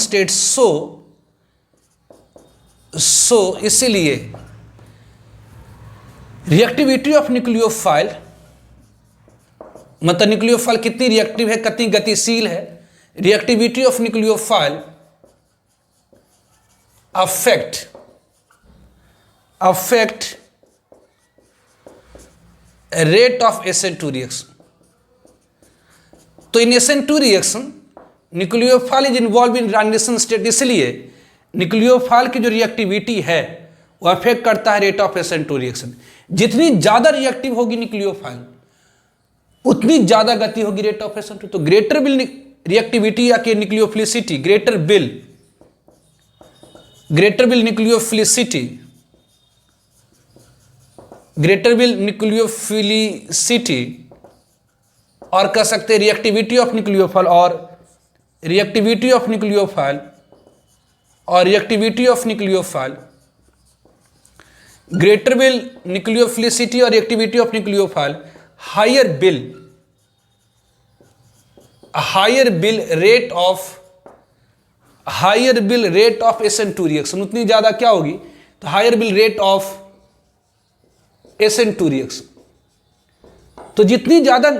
state, so इसीलिए रिएक्टिविटी ऑफ न्यूक्लियोफाइल, मतलब न्यूक्लियोफाइल कितनी रिएक्टिव है, कितनी गतिशील है, reactivity of nucleophile affect rate of SN2 reaction. तो in SN2 reaction nucleophile is involve in transition state, इसलिए न्यूक्लियोफाइल की जो रिएक्टिविटी है वो अफेक्ट करता है रेट ऑफ SN2 रिएक्शन। जितनी ज्यादा रिएक्टिव होगी न्यूक्लियोफाइल उतनी ज्यादा गति होगी रेट ऑफ SN2। तो ग्रेटर बिल रिएक्टिविटी या के न्यूक्लियोफिलिसिटी, ग्रेटर बिल न्यूक्लियोफिलिसिटी और कह सकते हैं रिएक्टिविटी ऑफ न्यूक्लियोफाइल और reactivity of nucleophile, greater will nucleophilicity और reactivity of nucleophile, higher will rate of SN2 reaction, उतनी ज्यादा क्या होगी? तो higher will rate of SN2 reaction. तो जितनी ज्यादा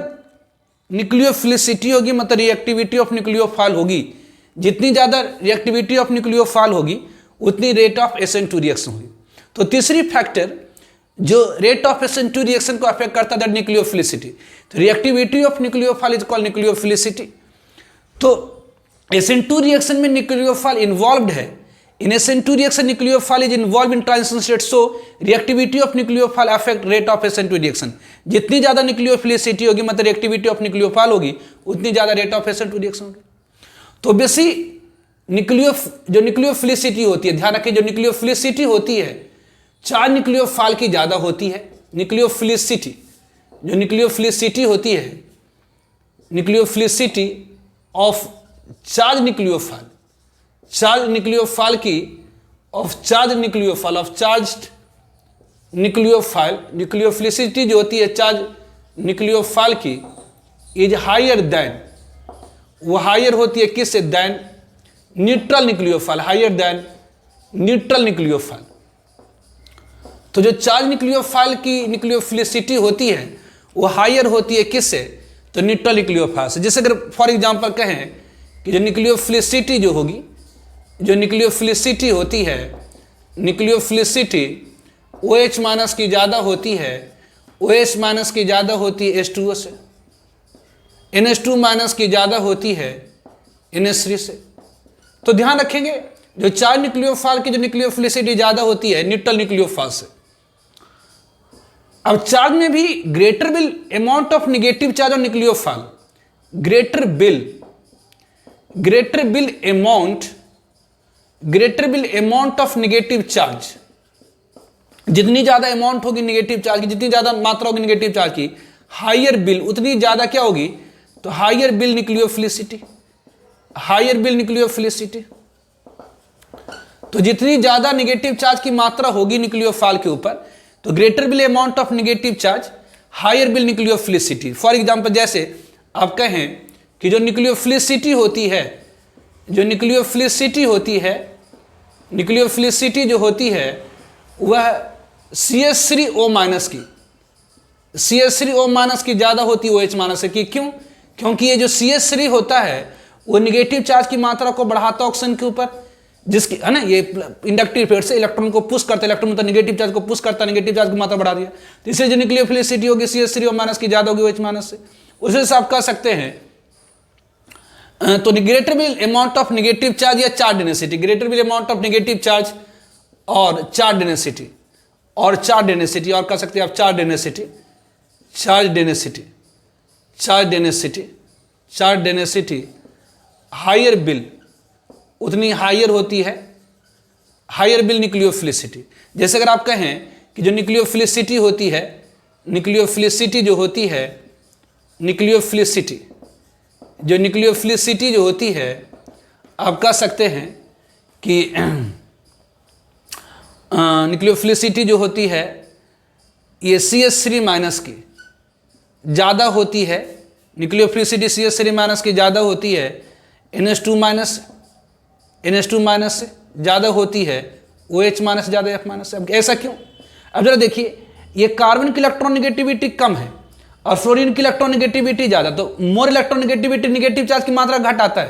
न्यूक्लियोफिलिसिटी होगी, मतलब रिएक्टिविटी ऑफ न्यूक्लियोफाइल होगी, जितनी ज्यादा रिएक्टिविटी ऑफ न्यूक्लियोफाइल होगी उतनी रेट ऑफ SN2 रिएक्शन होगी। तो तीसरी फैक्टर जो रेट ऑफ SN2 रिएक्शन को अफेक्ट करता है न्यूक्लियोफिलिसिटी। तो reactivity of nucleophile is called nucleophilicity. तो SN2 रिएक्शन में न्यूक्लियोफाइल इन्वॉल्व्ड है। इन SN2 reaction nucleophile is involve in transition state, so reactivity of nucleophile affect rate of SN2 reaction. जितनी ज्यादा nucleophilicity होगी, मतलब रिएक्टिविटी ऑफ न्यूक्लियोफाइल होगी, उतनी ज्यादा रेट ऑफ SN2 रिएक्शन होगी। तो बेसी जो न्यूक्लियोफिलिसिटी होती है, ध्यान रखिए, जो न्यूक्लियोफिलिसिटी होती है 4 न्यूक्लियोफाइल की ज्यादा होती है। न्यूक्लियोफिलिसिटी होती है, nucleophilicity of charge nucleophile nucleophilicity जो होती है चार्ज न्यूक्लियोफाइल की इज हायर देन, वो हायर होती है किससे? Than neutral nucleophile, higher than neutral nucleophile. तो जो चार्ज न्यूक्लियोफाइल की न्यूक्लियोफिलिसिटी होती है वो हायर होती है किससे? तो न्यूट्रल न्यूक्लियोफाइल से। जैसे अगर फॉर एग्जांपल कहें कि जो न्यूक्लियोफिलिसिटी जो होगी, जो न्यूक्लियोफिलिसिटी होती है, न्यूक्लियोफिलिसिटी OH माइनस की ज़्यादा होती है, OH माइनस की ज़्यादा होती है H2O से, NH2 माइनस की ज़्यादा होती है NH3 से। तो ध्यान रखेंगे जो चार्ज न्यूक्लियोफाइल की जो न्यूक्लियोफिलिसिटी ज्यादा होती है न्यूट्रल न्यूक्लियोफाइल से। अब चार्ज में भी greater will amount of negative charge on nucleophile, greater will amount of negative charge, जितनी ज्यादा अमाउंट होगी नेगेटिव चार्ज की, जितनी ज्यादा मात्रा होगी नेगेटिव चार्ज की, हायर बिल उतनी ज्यादा क्या होगी, तो higher will nucleophilicity, higher will nucleophilicity. तो जितनी ज्यादा नेगेटिव चार्ज की मात्रा होगी न्यूक्लियोफाइल के ऊपर, तो greater will amount of negative charge, higher will nucleophilicity. For example जैसे आप कहें कि जो न्यूक्लियोफिलिसिटी होती है, जो न्यूक्लियोफिलिसिटी होती है, न्यूक्लियोफिलिसिटी जो होती है वह CH3O माइनस की, CH3O माइनस की ज्यादा होती है OH माइनस से की। क्यों? क्योंकि ये जो CH3 होता है वो नेगेटिव चार्ज की मात्रा को बढ़ाता है ऑक्सीजन के ऊपर, जिसकी है ना, ये इंडक्टिव इफेक्ट से इलेक्ट्रॉन को पुश करता है, इलेक्ट्रॉन मतलब नेगेटिव चार्ज को पुश करता है, नेगेटिव चार्ज की मात्रा बढ़ा दिया, तो इसलिए जो न्यूक्लियोफिलिसिटी होगी CH3O माइनस की ज्यादा होगी OH माइनस से। उसी से आप कह सकते हैं तो greater will amount of negative charge या charge density, greater will amount of negative charge और चार्ज डेंसिटी, और चार्ज डेंसिटी, और कह सकते हैं आप charge density, charge density, charge density, charge density higher will उतनी हायर होती है, हायर बिल न्यूक्लियोफिलिसिटी। जैसे अगर आप कहें कि जो न्यूक्लियोफिलिसिटी होती है, न्यूक्लियोफिलिसिटी जो होती है, न्यूक्लियोफिलिसिटी जो न्यूक्लियोफिलिसिटी जो होती है, आप कह सकते हैं कि न्यूक्लियोफिलिसिटी जो होती है ये CH3 माइनस की ज़्यादा होती है, न्यूक्लियोफिलिसिटी CH3 माइनस की ज़्यादा होती है, NH2 माइनस से ज़्यादा होती है, OH माइनस ज़्यादा F माइनस से। अब ऐसा क्यों? अब जरा देखिए, ये कार्बन की इलेक्ट्रॉन नेगेटिविटी कम है और फ्लोरीन की इलेक्ट्रॉन नेगेटिविटी ज़्यादा, तो more electron negativity negative charge की मात्रा घट आता है।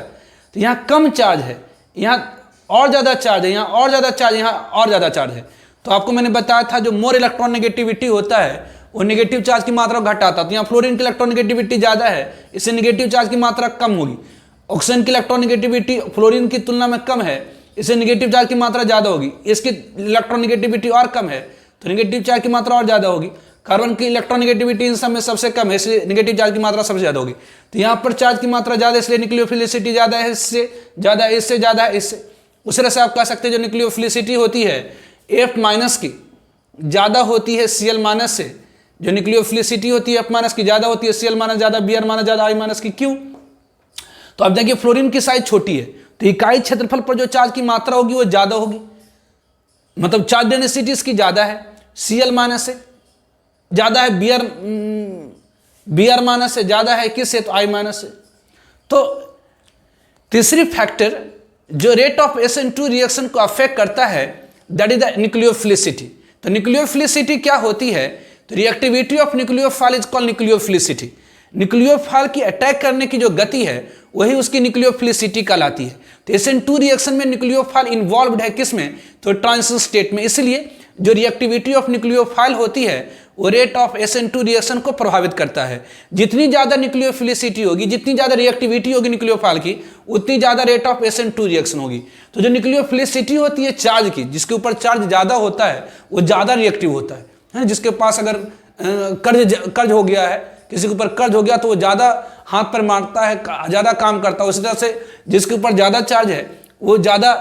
तो यहाँ कम चार्ज है, यहाँ और ज़्यादा चार्ज है, यहाँ और ज़्यादा चार्ज, यहाँ और ज़्यादा चार्ज है। तो आपको मैंने बताया था जो मोर इलेक्ट्रॉन नेगेटिविटी होता है वो नेगेटिव चार्ज की मात्रा घट आता है। तो यहाँ फ्लोरीन की इलेक्ट्रॉन नेगेटिविटी ज़्यादा है, इससे नेगेटिव चार्ज की मात्रा कम होगी। ऑक्सीजन की इलेक्ट्रॉन नेगेटिविटी फ्लोरीन की तुलना में कम है, इससे नेगेटिव चार्ज की मात्रा ज़्यादा होगी। इसकी इलेक्ट्रॉन नेगेटिविटी और कम है तो नेगेटिव चार्ज की मात्रा और ज़्यादा होगी। कार्बन की इलेक्ट्रॉन नेगेटिविटी इन सब में सबसे कम है, इसलिए नेगेटिव चार्ज की मात्रा सबसे ज़्यादा होगी। तो यहाँ पर चार्ज की मात्रा ज़्यादा, इसलिए न्यूक्लियोफिलिसिटी ज़्यादा है, इससे ज़्यादा है, इससे ज़्यादा है, इससे। उस तरह से आप कह सकते हैं जो न्यूक्लियोफिलिसिटी होती है F माइनस की ज़्यादा होती है Cl माइनस से, जो न्यूक्लियोफिलिसिटी होती है F माइनस की ज़्यादा होती है Cl माइनस ज़्यादा, Br माइनस ज़्यादा, I माइनस की। क्यों? तो आप देखिए फ्लोरीन की साइज छोटी है तो इकाई क्षेत्रफल पर जो चार्ज की मात्रा होगी वो ज़्यादा होगी, मतलब चार्ज डेंसिटी इसकी ज़्यादा है, Cl माइनस से ज़्यादा है, Br माइनस से ज़्यादा है, किससे? तो I माइनस से। तो तीसरी फैक्टर जो रेट ऑफ SN2 रिएक्शन को अफेक्ट करता है दैट इज द न्यूक्लियोफिलिसिटी। तो न्यूक्लियोफिलिसिटी क्या होती है? तो reactivity of nucleophile is called nucleophilicity. Nucleophile की अटैक करने की जो गति है वही उसकी न्यूक्लियोफिलिसिटी कहलाती है। तो SN2 रिएक्शन में न्यूक्लियोफाइल इन्वॉल्व्ड है किसमें? तो ट्रांजिशन स्टेट में। इसलिए जो रिएक्टिविटी ऑफ न्यूक्लियोफाइल होती है वो रेट ऑफ SN2 रिएक्शन को प्रभावित करता है। जितनी ज़्यादा न्यूक्लियोफिलिसिटी होगी, जितनी ज़्यादा रिएक्टिविटी होगी न्यूक्लियोफाइल की, उतनी ज़्यादा रेट ऑफ SN2 रिएक्शन होगी। तो जो न्यूक्लियोफिलिसिटी होती है चार्ज की, जिसके ऊपर चार्ज ज़्यादा होता है वो ज़्यादा रिएक्टिव होता है। जिसके पास अगर कर्ज हो गया है, किसी के ऊपर कर्ज हो गया तो वो ज़्यादा हाथ पर मारता है, ज़्यादा काम करता है। उसी तरह से जिसके ऊपर ज़्यादा चार्ज है वो ज़्यादा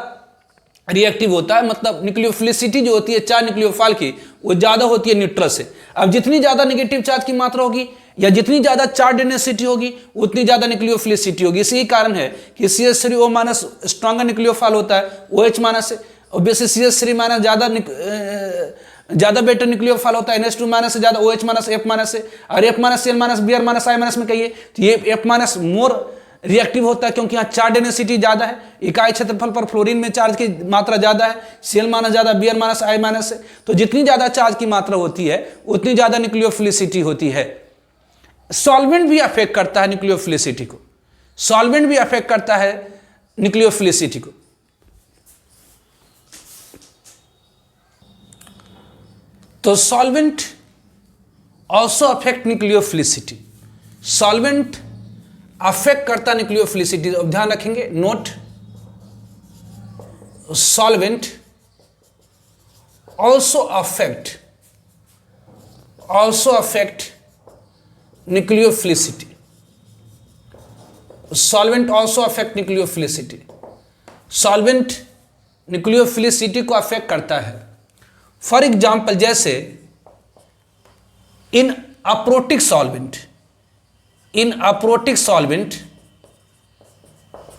रिएक्टिव होता है। मतलब न्यूक्लियोफिलिसिटी जो होती है चार्ज न्यूक्लियोफाइल की वो ज़्यादा होती है न्यूट्रल से। अब जितनी ज़्यादा नेगेटिव चार्ज की मात्रा होगी या जितनी ज़्यादा चार्ज डेंसिटी होगी उतनी ज़्यादा न्यूक्लियोफिलिसिटी होगी। इसी कारण है कि CH3O माइनस स्ट्रॉन्गर न्यूक्लियोफाइल होता है OH माइनस से, ऑब्वियसली CH3 माइनस ज़्यादा बेटर न्यूक्लियोफाइल होता है NH2 माइनस से ज़्यादा, OH माइनस F माइनस से, और F minus Cl minus Br minus I minus में कहिए तो ये F माइनस मोर रिएक्टिव होता है क्योंकि यहाँ चार्ज डेंसिटी ज़्यादा है। इकाई क्षेत्रफल पर फ्लोरीन में चार्ज की मात्रा ज़्यादा है, Cl माइनस ज़्यादा, Br माइनस I माइनस से। तो जितनी ज़्यादा चार्ज की मात्रा होती है उतनी ज़्यादा न्यूक्लियोफिलिसिटी होती है। सॉल्वेंट भी अफेक्ट करता है न्यूक्लियोफिलिसिटी को, सॉल्वेंट भी अफेक्ट करता है न्यूक्लियोफिलिसिटी को। तो solvent also affect nucleophilicity, solvent affect करता न्यूक्लियोफिलिसिटी। अब ध्यान रखेंगे, note solvent also affect nucleophilicity. Solvent also affect nucleophilicity. Solvent nucleophilicity को अफेक्ट करता है. फॉर एग्जाम्पल जैसे इन अप्रोटिक सॉल्वेंट,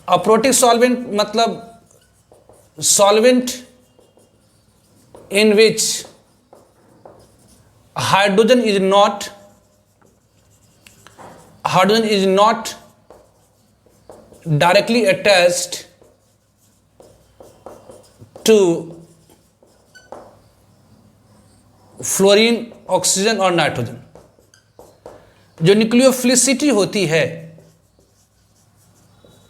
अप्रोटिक सॉल्वेंट मतलब solvent in which hydrogen is not directly attached to fluorine, oxygen और नाइट्रोजन. जो न्यूक्लियोफिलिसिटी होती है,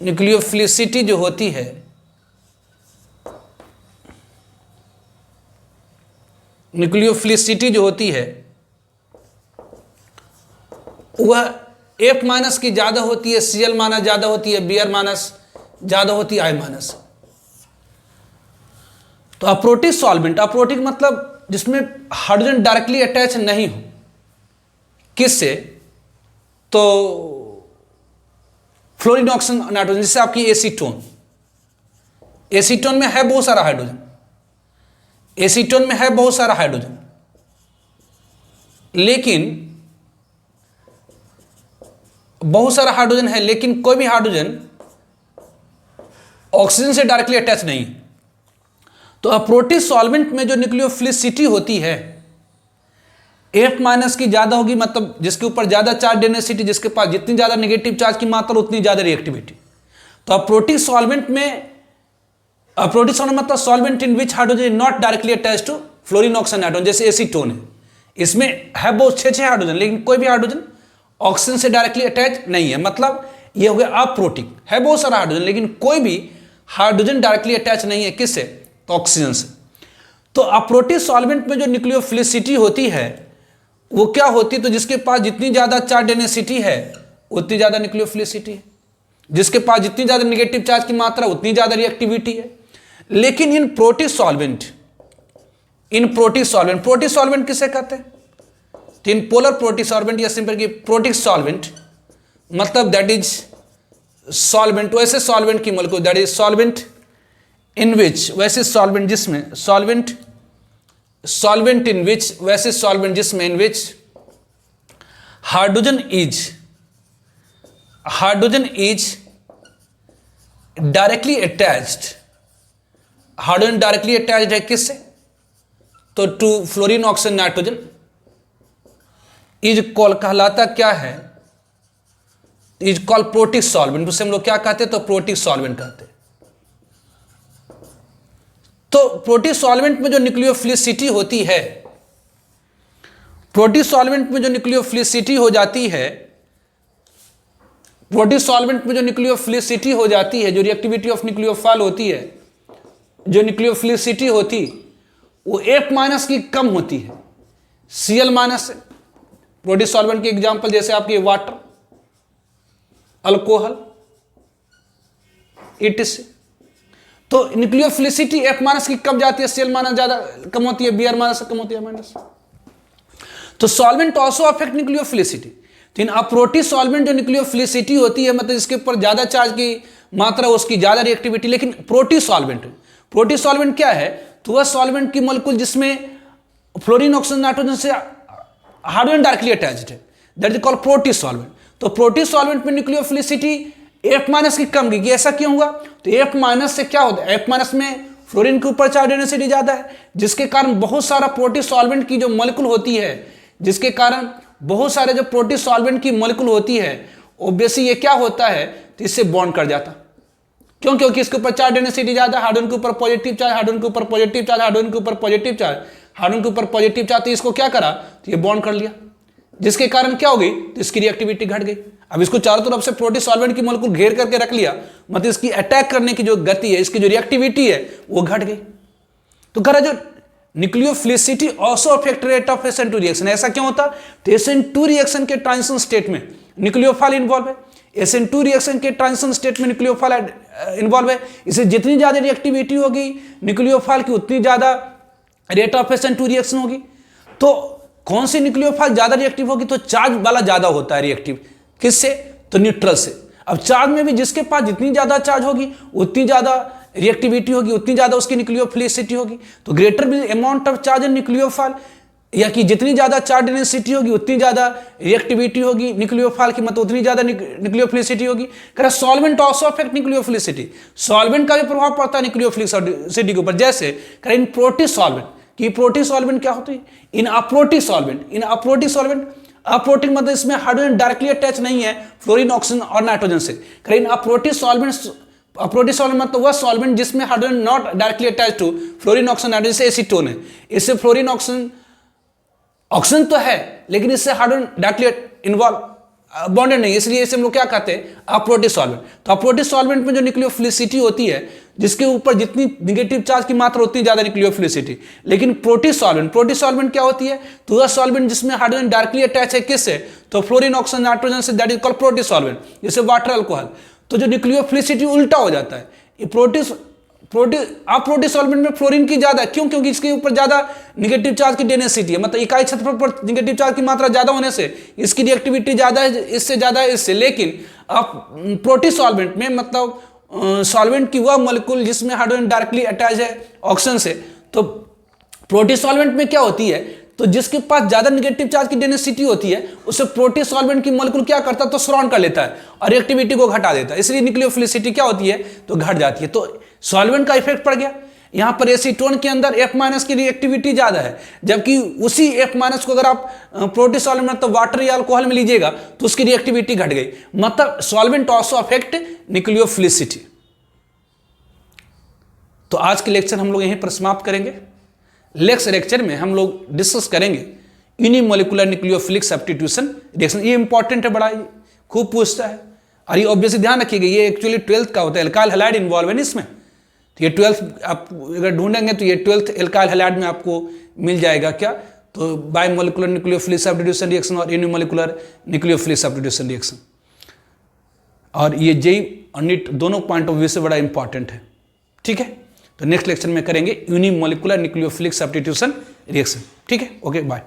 nucleophilicity जो होती है वह F माइनस की ज़्यादा होती है, Cl माइनस ज़्यादा होती है, Br माइनस ज़्यादा होती है, I माइनस. तो अप्रोटिक सॉल्वेंट, अप्रोटिक मतलब जिसमें हाइड्रोजन डायरेक्टली अटैच नहीं हो. किससे? तो फ्लोरीन, ऑक्सीजन, नाइट्रोजन. जैसे आपकी एसीटोन, एसीटोन में है बहुत सारा हाइड्रोजन, एसीटोन में है बहुत सारा हाइड्रोजन, लेकिन बहुत सारा हाइड्रोजन है, लेकिन कोई भी हाइड्रोजन ऑक्सीजन से डायरेक्टली अटैच नहीं है. तो अप्रोटिक सॉल्वेंट में जो न्यूक्लियोफिलिसिटी होती है F माइनस की ज्यादा होगी, मतलब जिसके ऊपर ज्यादा चार्ज डेंसिटी, जिसके पास जितनी ज्यादा नेगेटिव चार्ज की मात्रा उतनी ज्यादा रिएक्टिविटी. तो अप्रोटिक सॉल्वेंट मतलब solvent in which hydrogen is not directly attach to fluorine, oxygen, nitrogen. जैसे एसीटोन है, इसमें है बहुत 6 हाइड्रोजन, लेकिन कोई भी हाइड्रोजन ऑक्सीजन से डायरेक्टली अटैच नहीं है. मतलब ये हो गया अप्रोटिक, है बहुत सारा हाइड्रोजन, लेकिन कोई भी हाइड्रोजन डायरेक्टली अटैच नहीं है. किससे? तो ऑक्सीजन से. तो अप्रोटिक सॉल्वेंट में जो न्यूक्लियोफिलिसिटी होती है वो क्या होती है? तो जिसके पास जितनी ज्यादा चार्ज डेंसिटी है उतनी ज्यादा न्यूक्लियोफिलिसिटी है, जिसके पास जितनी ज्यादा नेगेटिव चार्ज की मात्रा उतनी ज्यादा रिएक्टिविटी है. लेकिन इन प्रोटिक सॉल्वेंट किसे कहते हैं? तो इन पोलर प्रोटिक सॉल्वेंट या सिंपल की प्रोटिक सॉल्वेंट मतलब दैट इज सॉल्वेंट, वैसे सॉल्वेंट की molecule, that is solvent in which, वैसे सॉल्वेंट जिसमें सॉल्वेंट इन विच, वैसे सॉल्वेंट जिसमें in which hydrogen is directly attached, hydrogen directly attached है किससे? तो to fluorine, oxygen, nitrogen. Is call कहलाता क्या है? Is call protic solvent. उसे हम लोग क्या कहते हैं? तो प्रोटिक सॉल्वेंट कहते हैं. तो प्रोटिक सॉल्वेंट में जो न्यूक्लियोफिलिसिटी होती है, प्रोटिक सॉल्वेंट में जो न्यूक्लियोफिलिसिटी हो जाती है, प्रोटिक सॉल्वेंट में जो न्यूक्लियोफिलिसिटी हो जाती है, जो रिएक्टिविटी ऑफ न्यूक्लियोफाइल होती है, जो न्यूक्लियोफिलिसिटी होती वो F माइनस की कम होती है Cl माइनस से. प्रोटिक सॉल्वेंट के एग्जांपल जैसे आपके वाटर, अल्कोहल, इटसे. तो न्यूक्लियोफिलिसिटी F माइनस की कम जाती है, Cl माइनस ज्यादा कम होती है, Br माइनस से कम होती है, माइनस. तो सॉल्वेंट ऑल्सो अफेक्ट न्यूक्लियोफिलिसिटी. तो इन अप्रोटिक सॉल्वेंट जो न्यूक्लियोफिलिसिटी होती है, मतलब इसके ऊपर ज्यादा चार्ज की मात्रा, उसकी ज्यादा रिएक्टिविटी. लेकिन प्रोटिक सॉल्वेंट क्या है? तो वह सॉल्वेंट की मॉलिक्यूल जिसमें फ्लोरीन, ऑक्सीजन, नाइट्रोजन से हाइड्रोजन डायरेक्टली अटैच्ड है, that is called protic solvent. तो प्रोटिक सॉल्वेंट में न्यूक्लियोफिलिसिटी F माइनस की कम गई. ऐसा क्यों हुआ? तो F माइनस से क्या होता है? F माइनस में फ्लोरीन के ऊपर चार्ज डेंसिटी ज्यादा है, जिसके कारण बहुत सारा प्रोटिक सॉल्वेंट की जो मॉलिक्यूल होती है, जिसके कारण बहुत सारे जो प्रोटिक सॉल्वेंट की मॉलिक्यूल होती है, ऑब्वियसली ये क्या होता है? तो इससे बॉन्ड कर जाता. क्यों? क्योंकि इसके ऊपर चार्ज डेंसिटी ज्यादा, हाइड्रोजन के ऊपर पॉजिटिव चार्ज, हाइड्रोजन के ऊपर पॉजिटिव चार्ज, हाइड्रोजन के ऊपर पॉजिटिव चार्ज, हाइड्रोजन के ऊपर पॉजिटिव चार्ज. तो इसको क्या करा? तो ये बॉन्ड कर लिया, जिसके कारण क्या हो गई? तो इसकी रिएक्टिविटी घट गई. अब इसको चारों तरफ से प्रोटिक सॉल्वेंट की मॉलिक्यूल घेर करके रख लिया, मतलब इसकी अटैक करने की जो गति है, इसकी जो रिएक्टिविटी है वो घट गई. तो कह रहा जो nucleophilicity also affect rate of SN2 reaction. ऐसा क्यों होता? तो SN2 रिएक्शन के ट्रांजिशन स्टेट में न्यूक्लियोफाइल इन्वॉल्व है. SN2 रिएक्शन के ट्रांजिशन स्टेट में न्यूक्लियोफाइल इन्वॉल्व है। इससे जितनी ज़्यादा रिएक्टिविटी होगी न्यूक्लियोफाइल की उतनी ज़्यादा rate of S N two reaction होगी। तो कौन सी न्यूक्लियोफाइल ज़्यादा रिएक्टिव होगी? तो चार्ज वाला ज़्यादा होता है रिएक्टिव। किससे? तो न्यूट्रल से। अब चार्ज में भी जिसके पास जितनी ज़्यादा चार्ज होगी उतनी ज़्यादा रिएक्टिविटी होगी, उतनी ज़्यादा उसकी न्यूक्लियोफिलिसिटी होगी। तो ग्रेटर भी amount of charge in nucleophile, या कि जितनी ज़्यादा चार्ज डेंसिटी होगी उतनी ज़्यादा रिएक्टिविटी होगी न्यूक्लियोफाइल की, मतलब उतनी ज़्यादा न्यूक्लियोफिलिसिटी होगी। कह रहा solvent also affect nucleophilicity, solvent का भी प्रभाव पड़ता है न्यूक्लियोफिलिसिटी के ऊपर। जैसे कह रहे इन प्रोटी सॉल्वेंट, कि प्रोटी सॉल्वेंट क्या होती है? इन अप्रोटी सॉल्वेंट, अप्रोटिक मतलब इसमें हाइड्रोजन डायरेक्टली अटैच नहीं है फ्लोरीन, ऑक्सीजन और नाइट्रोजन से। कह रहे इन अप्रोटी सॉल्वेंट मतलब वह सॉल्वेंट जिसमें hydrogen not directly attach to fluorine, oxygen, nitrogen से एसीटोन है। इससे फ्लोरीन ऑक्सीजन तो है लेकिन इससे हाइड्रोजन डायरेक्टली इन्वॉल्व बॉन्डेड नहीं, इसलिए इसे हम लोग क्या कहते हैं? अप्रोटी सॉल्वेंट। तो अप्रोटी सॉल्वेंट में जो न्यूक्लियोफिलिसिटी होती है, जिसके ऊपर जितनी निगेटिव चार्ज की मात्रा उतनी ज्यादा न्यूक्लियोफिलिसिटी। लेकिन प्रोटी सॉल्वेंट क्या होती है? तो वह सॉल्वेंट जिसमें हाइड्रोजन डायरेक्टली अटैच है किससे? तो फ्लोरीन, ऑक्सीजन, नाइट्रोजन से, that is called protic solvent, जैसे वाटर, अल्कोहल। तो जो न्यूक्लियोफिलिसिटी उल्टा हो जाता है, ये अप्रोटी सॉल्वेंट में फ्लोरीन की ज्यादा, क्यों? क्योंकि इसके ऊपर ज्यादा निगेटिव चार्ज की डेंसिटी है, मतलब इकाई क्षेत्रफल पर निगेटिव चार्ज की मात्रा ज्यादा होने से इसकी रिएक्टिविटी ज्यादा है, इससे ज्यादा है इससे। लेकिन अब प्रोटी सॉल्वेंट में मतलब सॉल्वेंट की वह मॉलिक्यूल जिसमें हाइड्रोजन डायरेक्टली अटैच है ऑक्सीजन से। तो प्रोटी सॉल्वेंट में क्या होती है? तो जिसके पास ज्यादा निगेटिव चार्ज की डेंसिटी होती है उसे प्रोटी सॉल्वेंट की मॉलिक्यूल क्या करता है? तो सराउंड कर लेता है और रिएक्टिविटी को घटा देता है, इसलिए न्यूक्लियोफिलिसिटी क्या होती है? तो घट जाती है। तो सॉल्वेंट का इफेक्ट पड़ गया। यहां पर एसीटोन के अंदर F- की रिएक्टिविटी ज्यादा है, जबकि उसी F- को अगर आप प्रोटी सॉल्वेंट तो वाटर या अल्कोहल में लीजिएगा तो उसकी रिएक्टिविटी घट गई। मतलब सॉल्वेंट ऑल्सो अफेक्ट न्यूक्लियोफिलिसिटी। तो आज के लेक्चर हम लोग यहीं पर समाप्त करेंगे। नेक्स्ट लेक्चर में हम लोग डिस्कस करेंगे यूनिमोलिकुलर न्यूक्लियोफिलिक सब्स्टिट्यूशन रिएक्शन। ये इंपॉर्टेंट है, बड़ा ही खूब पूछता है। और ये ऑब्वियसली ध्यान रखिएगा, ये एक्चुअली 12th का होता है, एल्काइल हैलाइड इन्वॉल्व है इसमें। तो ये 12th आप अगर ढूंढेंगे तो ये 12th एल्काइल हैलाइड में आपको मिल जाएगा। क्या? तो बायोमोलिकुलर न्यूक्लियोफिलिक सब्स्टिट्यूशन रिएक्शन और यूनिमोलिकुलर न्यूक्लियोफिलिक सब्स्टिट्यूशन रिएक्शन। और ये जेई और नीट दोनों पॉइंट ऑफ व्यू से बड़ा इंपॉर्टेंट है। ठीक है, तो नेक्स्ट लेक्चर में करेंगे यूनिमोलिकुलर न्यूक्लियोफिलिक सब्स्टिट्यूशन रिएक्शन। ठीक है, ओके, बाय।